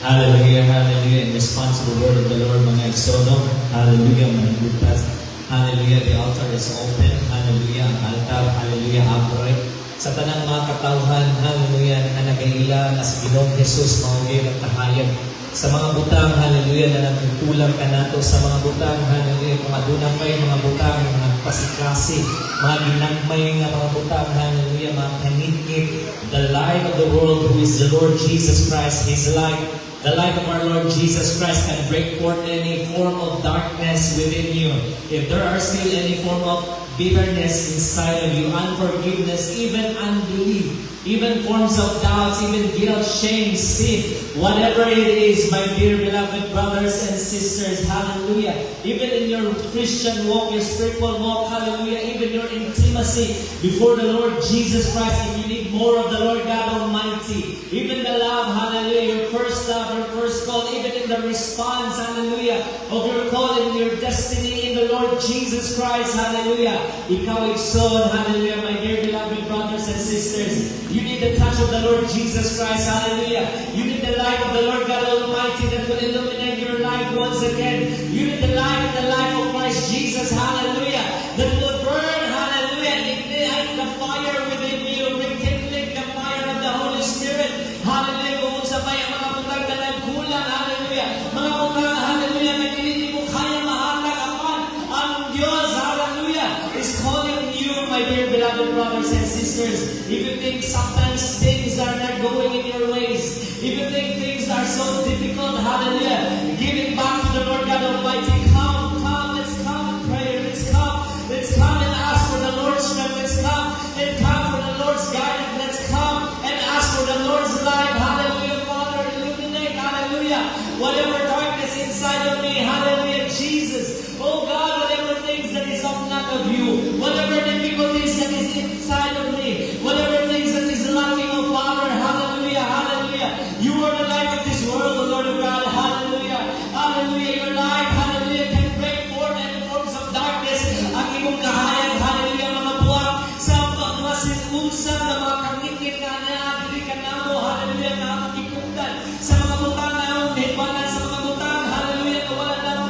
Speaker 2: Hallelujah, hallelujah. In response to the word of the Lord, mga Exodo, hallelujah, mga Buddhas, hallelujah, the altar is open, hallelujah, ang altar, hallelujah, upright. Sa tanang mga katawhan, hallelujah, na nagaila na sa Ginoong Jesus, maugay ng tahayag. Sa mga butang, hallelujah, na nagkukulang ka nato, sa mga butang, hallelujah, kung adunang may mga butang, mga pasiklase, mga ginagmay nga mga butang, hallelujah, mga kanitgit, the light of the world who is the Lord Jesus Christ, His light. The light of our Lord Jesus Christ can break forth any form of darkness within you. If there are still any form of bitterness inside of you, unforgiveness, even unbelief, even forms of doubts, even guilt, shame, sin, whatever it is, my dear beloved brothers and sisters, hallelujah. Even in your Christian walk, your spiritual walk, hallelujah, even your intimacy before the Lord Jesus Christ, if you need more of the Lord God Almighty, even the love, hallelujah, your first love, your first call, even in the response, hallelujah, of your call in your destiny in the Lord Jesus Christ, hallelujah. Ikaw Ikson, hallelujah, my dear beloved brothers and sisters. You need the touch of the Lord Jesus Christ, hallelujah. You need the light of the Lord God Almighty that will illuminate your life once again. You need the light of Christ Jesus, hallelujah, that will burn, hallelujah, ignite the fire within you, rekindling the fire of the Holy Spirit, hallelujah. Kung sa may mga butang na nagkulang, hallelujah, mga butang, hallelujah, na hindi mo kaya mahatagapan, ang Diyos, hallelujah, is calling you, my dear beloved brothers and sisters. If you think sometimes things are not going in your ways, if you think things are so difficult, hallelujah, give it back to the Lord God Almighty. Come, let's come in prayer, let's come and ask for the Lord's strength, let's come and come for the Lord's guidance, let's come and ask for the Lord's light, hallelujah. Father, illuminate, hallelujah, whatever darkness inside of me, hallelujah, Jesus, oh God, whatever things that is not of you, whatever difficulties that is inside of me, whatever things that is lacking, oh Father, hallelujah, hallelujah, you are the light of this world, the Lord of God, hallelujah, hallelujah, your light, hallelujah, can break forth any forms of darkness, ang imong kahayag, hallelujah, mga buwak, sa mga sinunsa, na mga kamikit na naadiri ka na mo, hallelujah, na ang ikundan, sa mga butang na ang hibanan, sa mga butang, hallelujah, na wala na mo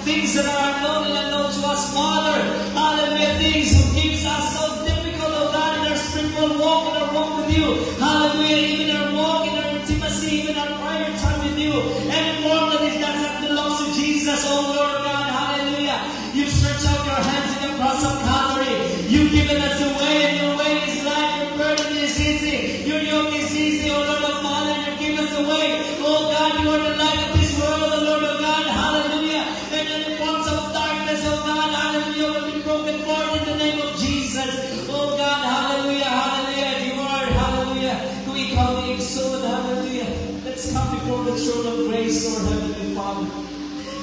Speaker 2: things that are unknown and unknown to us, Father. Hallelujah, things who gives us so difficult, oh God, in our spiritual walk and our walk with you. Hallelujah, even our walk in our intimacy, even our prayer time with you. Any more that is that belongs to Jesus, oh Lord God. Hallelujah. You stretch out your hands in the cross of Calvary. You've given us the way, and your way is light, your burden is easy, your yoke is easy, oh Lord of Father, and you give us the way. Oh God, you are the light of this world, oh Lord of God, hallelujah. And any forms of darkness, oh God, hallelujah, will be broken forth in the name of Jesus. Oh God, hallelujah, hallelujah. You are, hallelujah. Kung ikaw ni exalt, hallelujah. Let's come before the throne of grace, Lord Heavenly Father,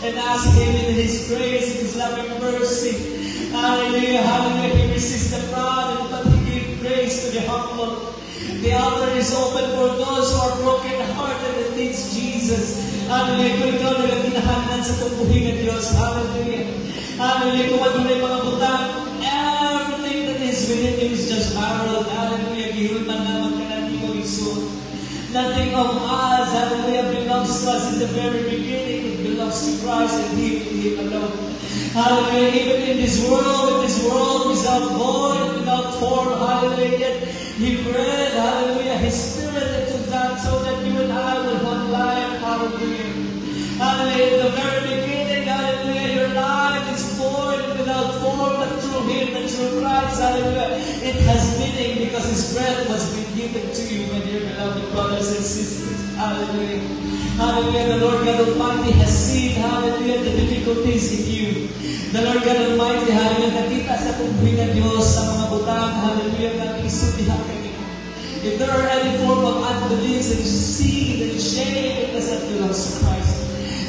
Speaker 2: and ask Him in His grace, in His loving mercy. Hallelujah, hallelujah. He resists the proud, but He gives grace to the humble. The altar is open for those who are broken-hearted and needs Jesus. Hallelujah. Kung ikaw nagaginahanan sa tubuhin ng Diyos. Hallelujah. Hallelujah. Kung ano na mga butang, everything that is within you is just borrowed. Hallelujah. Gihulman naman ka na di ko iso. Nothing of us, hallelujah, belongs to us in the very beginning. It belongs to Christ and Him alone. Hallelujah. Even in this world without void, without form, hallelujah, yet He breathed, hallelujah, His Spirit into that so that you and I will have life, hallelujah. Hallelujah. In the very beginning, hallelujah, your life is void without form, but through Him and through Christ, hallelujah, it has meaning because His breath was been given to you, my dear beloved brothers and sisters. Hallelujah. Hallelujah. The Lord God Almighty has seen, hallelujah, the difficulties in you. The Lord God Almighty, hallelujah, nakita sa pagbuhin ng Diyos sa mga butang, hallelujah, na isudihan kayo. If there are any form of unbelief that you see, that you shame, it does not belong to Christ.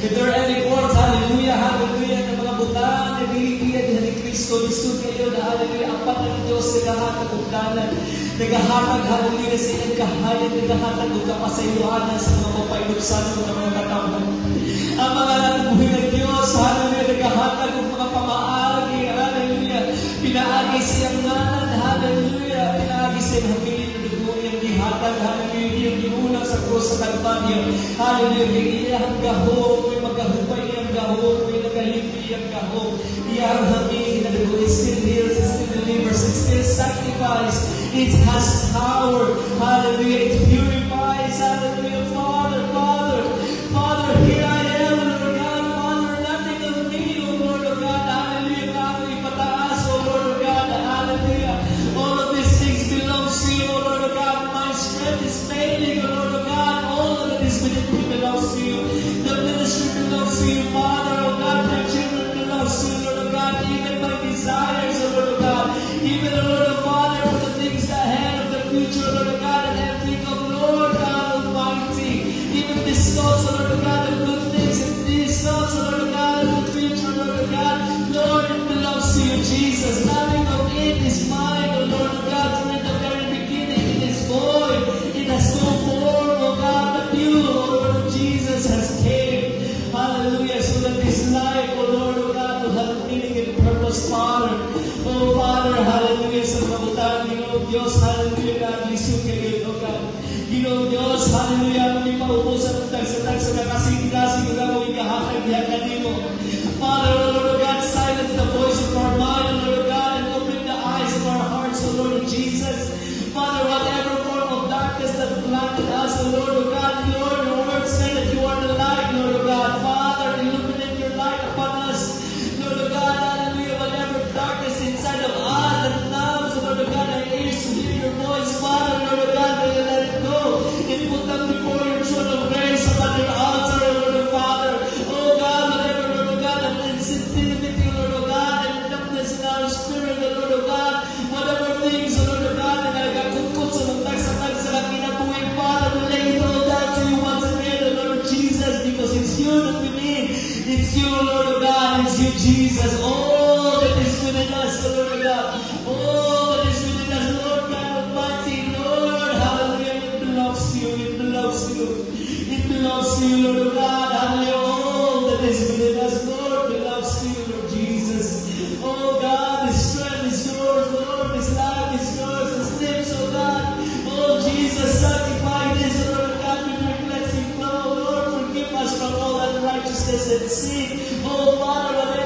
Speaker 2: If there are any forms, hallelujah, hallelujah, ng mga butang, nagigitiyan ni Kristo, isud kayo na, hallelujah, ang patang ng Diyos, nagahatag og dalan, nagahatag, hallelujah, sa inyong kahayan, nagahatag og kapasayuanan sa mga mapainuksan ng mga katawhan. Ang mga natubuhin ng Diyos, hallelujah, nagahatag og mga pamaagi, hallelujah, pinaagi siyang ngalan, hallelujah, pinaagi siyang habilin ng dugo niyang gihatag, hallelujah, yung giunang sa krus sa Kalbaryo, hallelujah, iyang gahong, may magahubay iyang gahong, may nagahimpi iyang gahong, iyang habilin na dugo, it still heals, it still delivers, it still sacrifices, it has power, hallelujah, it purifies, hallelujah, Father, Father, Father, here I am, Lord God, Father, nothing of me, O Lord of God, hallelujah, God, ipataas, O Lord of God, hallelujah, all of these things belong to you, O Lord of God, my strength is failing, O Lord of God, all of it is within me belongs to you, the ministry belongs to you, Father, O God, my children belongs to you, Lord of God, even my desires, O Lord of God, even, O Lord of Father, for the things ahead of the future, Lord of God, and everything of Lord God Almighty, even these thoughts, Lord of God, of good things, and these thoughts, Lord of God, of the future, Lord of God, Lord, it belongs to you, Jesus. Nothing of it is mine, O Lord of God, from the very beginning, it is void, it has no form, O God, but you, O Lord Jesus, has came, hallelujah, so that this life, O Lord of God, will have meaning and purpose, Father. Oh, Father, hallelujah, sa kabutan, Ginoong Diyos, hallelujah, nag-lisod kayo, O God. Ginoong Diyos, hallelujah, hindi maubusan ng tagsa-tag sa kakasing-kasing, O God, o ikahatag diyan kanimo. Father, O Lord of God, silence the voice of our mind, O Lord of God, and open the eyes of our hearts, O Lord of Jesus. Father, whatever form of darkness that blinded us, O Lord of God, Lord, your word said that you are the light, Lord of God. Father, illuminate your light upon us, Lord of God, hallelujah, whatever darkness inside of us that numbs, Lord of God, our ears to hear your voice, Father, Lord of God, may you let it go and put them before your throne of grace upon your altar, Lord of Father. Oh God, whatever, Lord of God, and insensitivity, Lord of God, and dumbness in our spirit, Lord of God, whatever things, Lord of God, na nagkakukot sa magtag-satag sa kinabuhi, Father, we lay it all down to you once again, Lord Jesus, because it's you that we need. It's you, Lord of God, it's you, Jesus. All that is within us, Lord of God. All that is within us, Lord God Almighty, Lord, hallelujah, it belongs to you, it belongs to you. It belongs to you, Lord of God, hallelujah. All that is within us, Lord, belongs to you, Lord Jesus. Oh God, this strength is yours, Lord, this life is yours, this lips, oh God. Oh Jesus, sanctify this, Lord of God, with your cleansing flow, Lord, forgive us from all unrighteousness and sin. Oh Father,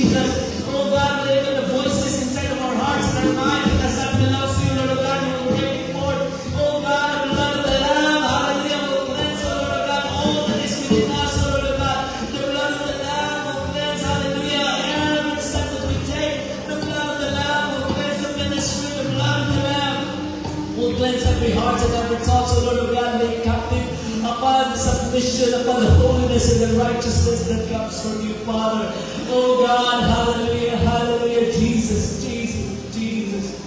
Speaker 2: Jesus. Oh God, let even the voices inside of our hearts and our minds that does not belong to you, Lord of God, you will break it forth. Oh God, the blood of the Lamb, hallelujah, will cleanse, oh Lord of God, all that is within us, oh Lord of God. The blood of the Lamb will cleanse, hallelujah, every step that we take. The blood of the Lamb will cleanse the ministry, the blood of the Lamb will cleanse every heart and every thought, so Lord of God, make captive upon submission, upon the holiness and the righteousness that comes from you, Father. Oh God, hallelujah, hallelujah, Jesus, Jesus, Jesus.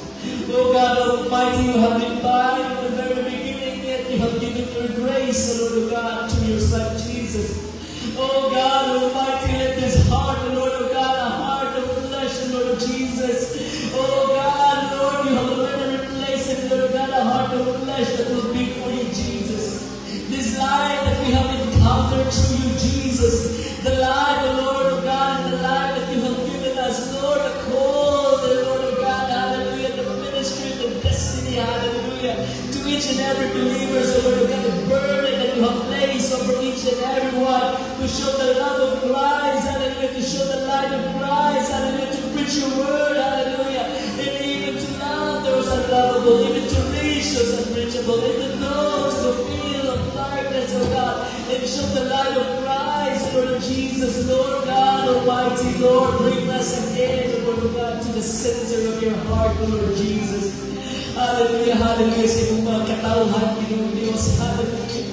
Speaker 2: Oh God Almighty, you have been by from the very beginning, yet you have given your grace, oh Lord of God, to your Son Jesus. Oh God Almighty, let this heart, oh Lord of God, a heart of flesh, oh Lord of Jesus. Oh God, Lord, you have already replaced it, Lord of God, a heart of flesh that will be for you, Jesus. This life that we have encountered through you, Jesus. The life, the Lord of God, and the life that you have given us, Lord, the call, the Lord of God, hallelujah, the ministry, the destiny, hallelujah, to each and every believer, so Lord of God, the burden that you have placed over each and every one, to show the love of Christ, hallelujah, to show the light of Christ, hallelujah, to preach your word, hallelujah, and even to love those unlovable, even to reach those unreachable, even those to feel of darkness, oh God, and show the light of Christ, Lord Jesus, Lord God Almighty, Lord, bring us again, Lord God, to the center of your heart, Lord Jesus. Hallelujah, hallelujah, sa iyong mga katauhan, Pinoong Diyos, hallelujah.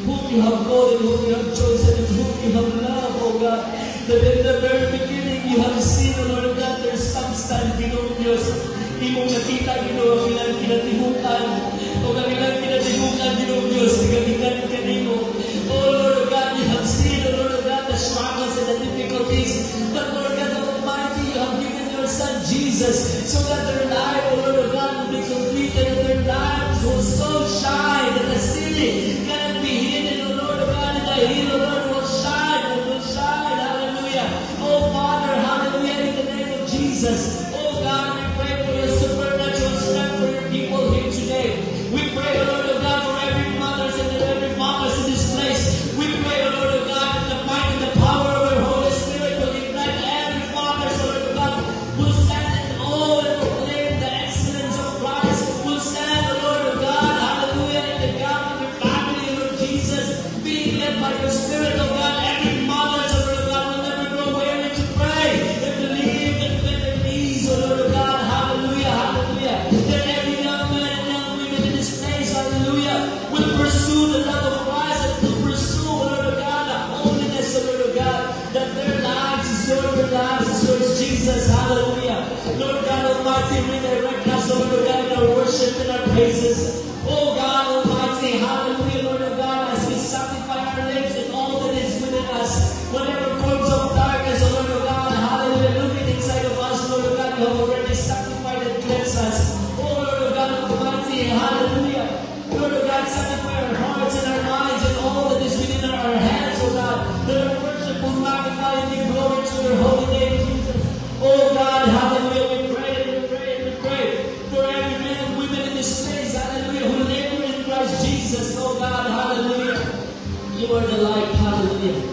Speaker 2: Whom you have called and whom you have chosen and whom you have loved, oh God, that in the very beginning you have seen, Lord God, their substance, Pinoong Diyos. Imong nakita, Ginoo, bilang kinatihukan, o kanilang kinatihukan, Ginoong Diyos, kanilang kanino. Oh Lord God, you have seen, oh Lord God, the struggles and the difficulties. But Lord God Almighty, you have given your Son Jesus, so that their life, oh Lord God, will be completed, and their lives will so shine that the city cannot be hidden, oh Lord God, and the hill, oh Lord, will shine, hallelujah. Oh Father, hallelujah, in the name of Jesus. Oh God, we pray for your supernatural strength for your people here today. We pray, oh Lord of God, for every mothers and every fathers in this place. We pray, oh Lord of God, in the might and the power of your Holy Spirit will ignite every father, oh Lord of God, will stand in awe and proclaim the excellence of Christ. Will stand, oh Lord of God, hallelujah, in the God of your family, Lord Jesus, being led by your Spirit, oh God. Every mother, oh Lord of God, will never grow weary to pray and believe and bend their knees, oh Lord of God, hallelujah, hallelujah. That every young man and young women in this place, hallelujah, will pursue the love of Christ and will pursue, oh Lord of God, the holiness, oh Lord of God, that their lives is yours, their lives is yours, Jesus, hallelujah. Lord God Almighty, redirect us, oh Lord of God, in our worship and our praises. Oh God Almighty, hallelujah, Lord of God, as we sanctify our lives and all that is within us, whatever forms of darkness, oh Lord of God, hallelujah, looking inside of us, Lord of God, you have already sanctified and cleansed us. Oh Lord of God Almighty, hallelujah. Lord of God, sanctify our hearts and our minds and all that is within our hands, oh God, that our worship will magnify and give glory to your holy name, Jesus. Oh God, hallelujah, we pray and we pray and we pray for every man and women in this place, hallelujah, who labor in Christ Jesus, oh God, hallelujah. You are the light, hallelujah.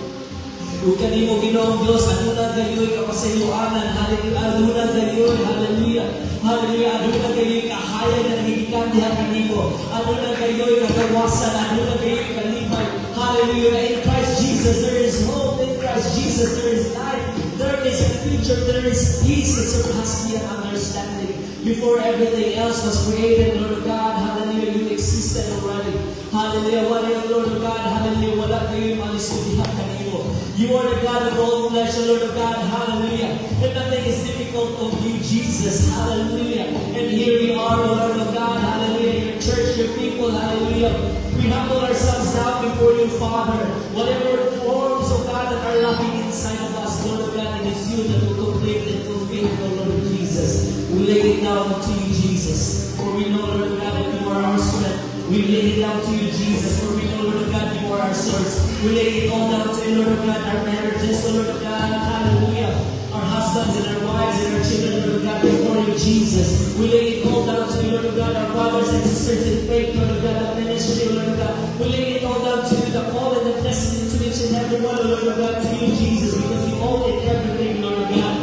Speaker 2: Kung kanimo Ginoong Diyos, aduna kayo'y kapasayuanan, hallelujah, aduna kayo'y, hallelujah, hallelujah, aduna kayo'y kahayan na nagigikan diha kanimo, aduna kayo'y kagawasan, aduna kayo'y kalipay, hallelujah. In Christ Jesus, there is hope. In Christ Jesus, there is life. There is a future. There is peace that surpasses beyond understanding. Before everything else was created, Lord of God, hallelujah, you existed already. Hallelujah, wala Lord of God, hallelujah, wala kayo'y malisudihan kanimo. You are the God of all flesh, Lord of God, hallelujah. And nothing is difficult of you, Jesus, hallelujah. And here we are, Lord of God, hallelujah, your church, your people, hallelujah. We humble ourselves down before you, Father. Whatever forms, oh God, that are lacking inside of us, Lord of God, it is you that will complete and fulfill, oh Lord Jesus. We lay it down to you, Jesus. For we know, Lord of God, that you are our strength. We lay it down to you, Jesus, for we know, Lord of God, you are our source. We lay it all down to you, Lord of God, our marriages, Lord of God, hallelujah. Our husbands and our wives and our children, Lord of God, before you, Jesus. We lay it all down to you, Lord of God, our brothers and sisters in faith, Lord of God, our ministry, Lord of God. We lay it all down to you, the call and the destiny to each and every one, Lord of God, to you, Jesus, because you own it everything, Lord of God.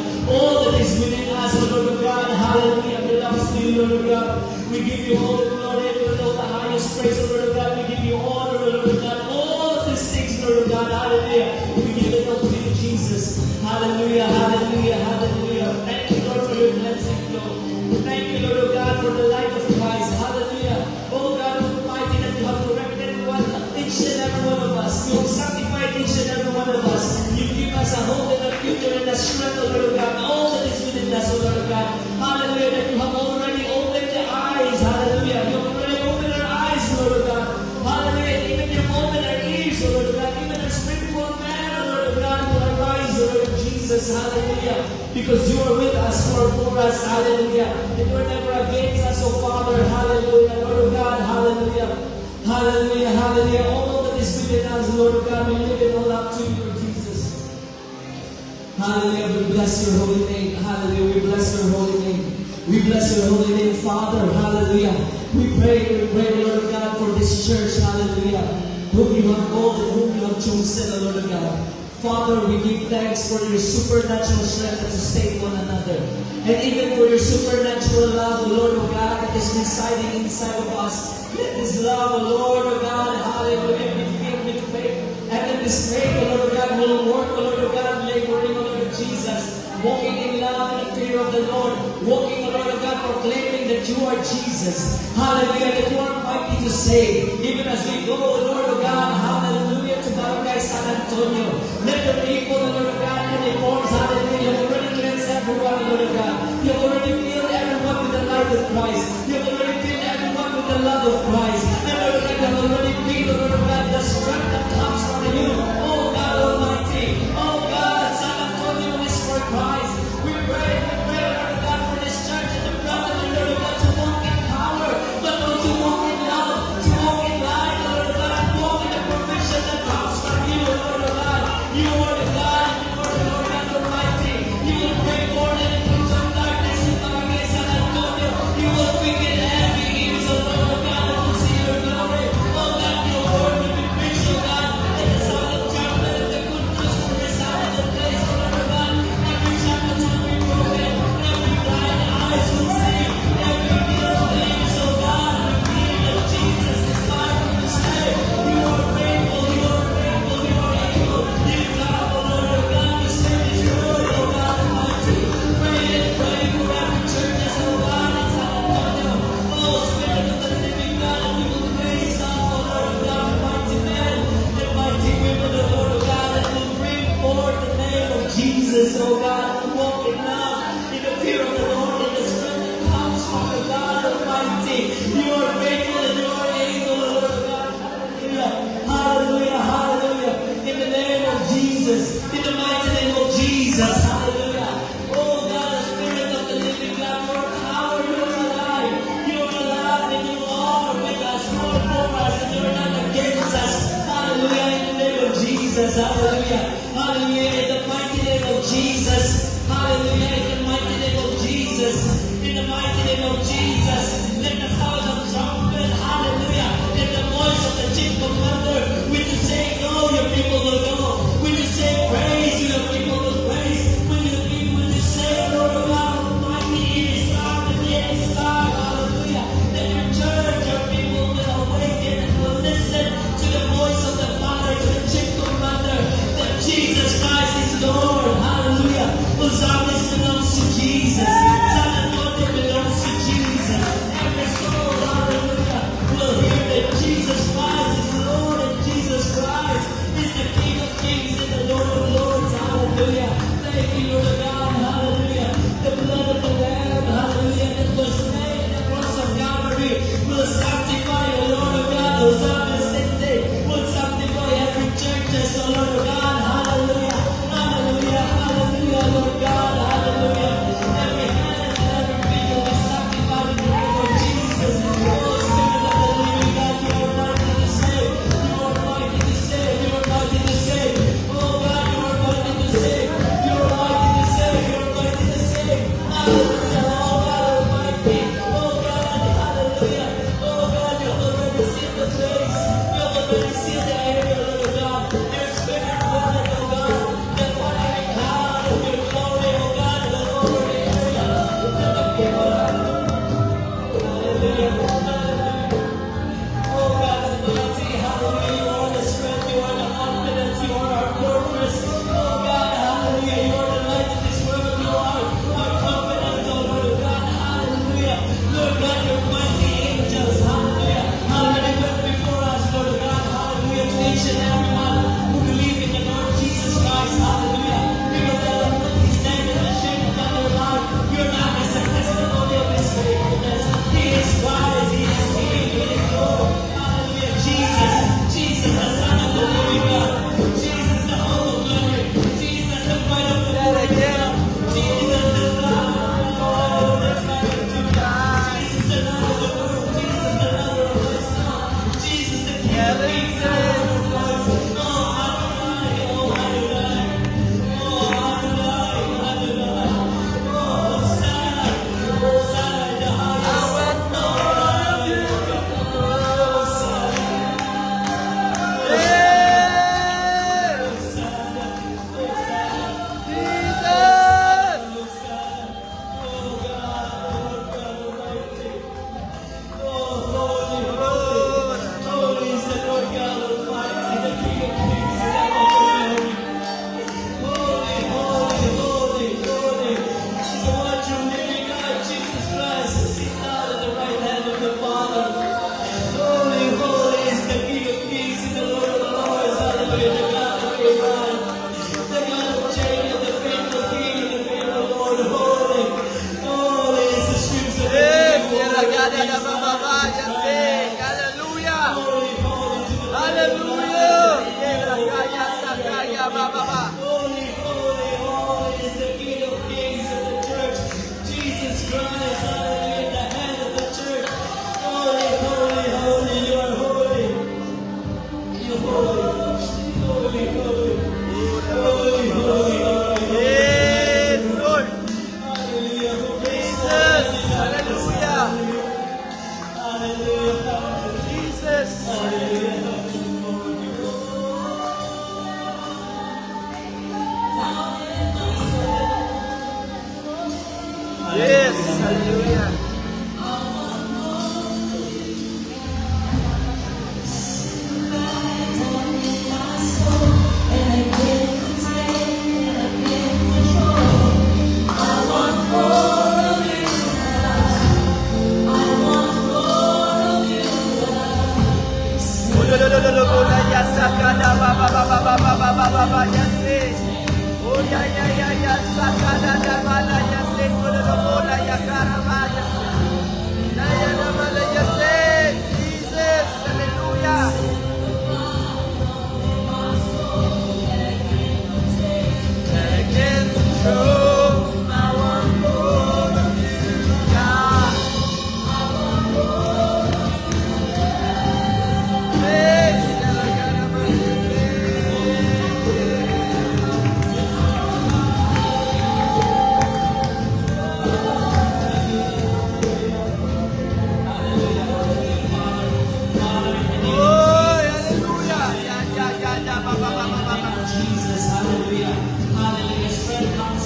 Speaker 2: We give you all the glory and all the highest praise, O Lord God. We give you honor, O Lord God. All these things, Lord God. Hallelujah. We give it all to you, Jesus. Hallelujah, hallelujah, hallelujah. Thank you, Lord, for your blessing, Lord. Thank you, Lord God, for the life of Christ. Hallelujah. Oh God Almighty, that you have corrected each and every one of us. You have sanctified each and every one of us. You give us a hope and a future and a strength, O Lord God. All that is within us, O Lord God. Hallelujah. That you have already opened the eyes. Hallelujah. You have already opened our eyes, Lord God. Hallelujah. Even you have opened our ears, O Lord God. Even our spiritual man, O Lord God, will arise, O Lord Jesus. Hallelujah. Because you are with us, you are for us. Hallelujah. And you are never against us, O Father. Hallelujah. Lord God. Hallelujah. Hallelujah. Hallelujah. All that is within us, Lord God, we live it all up to you, Lord Jesus. Hallelujah. We bless your holy name. Hallelujah. We bless your holy name. We bless your holy name, Father. Hallelujah. We pray, Lord God, for this church. Hallelujah. Whom you have called and whom you have chosen, Lord God. Father, we give thanks for your supernatural strength to sustain one another. And even for your supernatural love, Lord God, that is residing inside of us. Let this love, Lord God, hallelujah, be filled with faith. And let this faith, Lord God, will work, Lord God, laboring, Lord Jesus. Walking in love and the fear of the Lord. Walking, Lord God, proclaiming that you are Jesus. Hallelujah, that you are mighty to save. Even as we go, Lord God, hallelujah, to Barangay San Antonio. Let the people, Lord God, in the forms, hallelujah, you have already cleansed everyone, Lord God. You have already filled everyone with the light of Christ. You have already filled everyone with the love of Christ. And Lord God, you have already filled, Lord God, the strength that comes from you. Oh God Almighty. Oh God, San Antonio is for Christ. We pray, Lord God, for this church and the brother, Lord God, to walk in power, but also to walk in love, to walk in light, Lord God, walk in the provision that comes from you, Lord God. You are the God, you are the Lord God Almighty. You will bring forth and put some darkness in Barangay San Antonio. You will quicken every ears, oh Lord God, to see your glory. Oh God, your word will be preached, oh God, and the sound of trumpet and the good news will resound in the place, oh Lord God. Every shackles will be broken, every blind eyes will see, every ear believes, oh God, we believe that Jesus is life to stay. You are faithful, you are faithful, you are able. You come, oh Lord God, to save His word, oh God Almighty. Pray and pray for every churches, oh God, in San Antonio. Oh Spirit of the living God, and we will raise up, oh Lord God, mighty men and mighty women, oh Lord God, that will bring forth the name of Jesus, oh God, to walk in love, in the fear of the Lord, in the strength that comes from the God Almighty. You are faithful and you are able, oh Lord God. Hallelujah, hallelujah, hallelujah. In the name of Jesus, in the mighty name of Jesus, hallelujah. Oh God, the Spirit of the living God, your power, you are alive. You are alive and you are with us, you are for us, and you are not against us. Hallelujah, in the name of Jesus, hallelujah. Hallelujah, in the mighty name of Jesus. Hallelujah, in the mighty name of Jesus. In the mighty name of Jesus. Let the sound of trumpet, hallelujah. Let the voice of the chief commander. When you say go, your people will go. When you say praise, your people will praise. When you say, Lord God Almighty, it is time and it is time, hallelujah. Let your church, your people will awaken and will listen to the voice of the Father, to the chief commander, that Jesus Christ is Lord, hallelujah. Hosanna belongs to Jesus. San Antonio belongs to Jesus. Every soul, hallelujah, will hear that Jesus Christ is Lord and Jesus Christ is the King of Kings and the Lord of Lords, hallelujah. Thank you, Lord God, hallelujah. The blood of the Lamb, hallelujah, that was slain in the cross of Calvary will sanctify, O Lord of God, Hosanna Sente, will sanctify every church, O Lord of God, hallelujah, hallelujah, hallelujah, Lord God, hallelujah. Every hand and every feet will be sanctified in the name of Jesus. Oh, Spirit of the living God, you are mighty to save, you are mighty to save, you are mighty to save. Oh God, you are mighty to save, you are mighty to
Speaker 3: Hallelujah. Jesus, hallelujah. Take control. I want more of you, God.
Speaker 2: Jesus, hallelujah. Hallelujah. Spread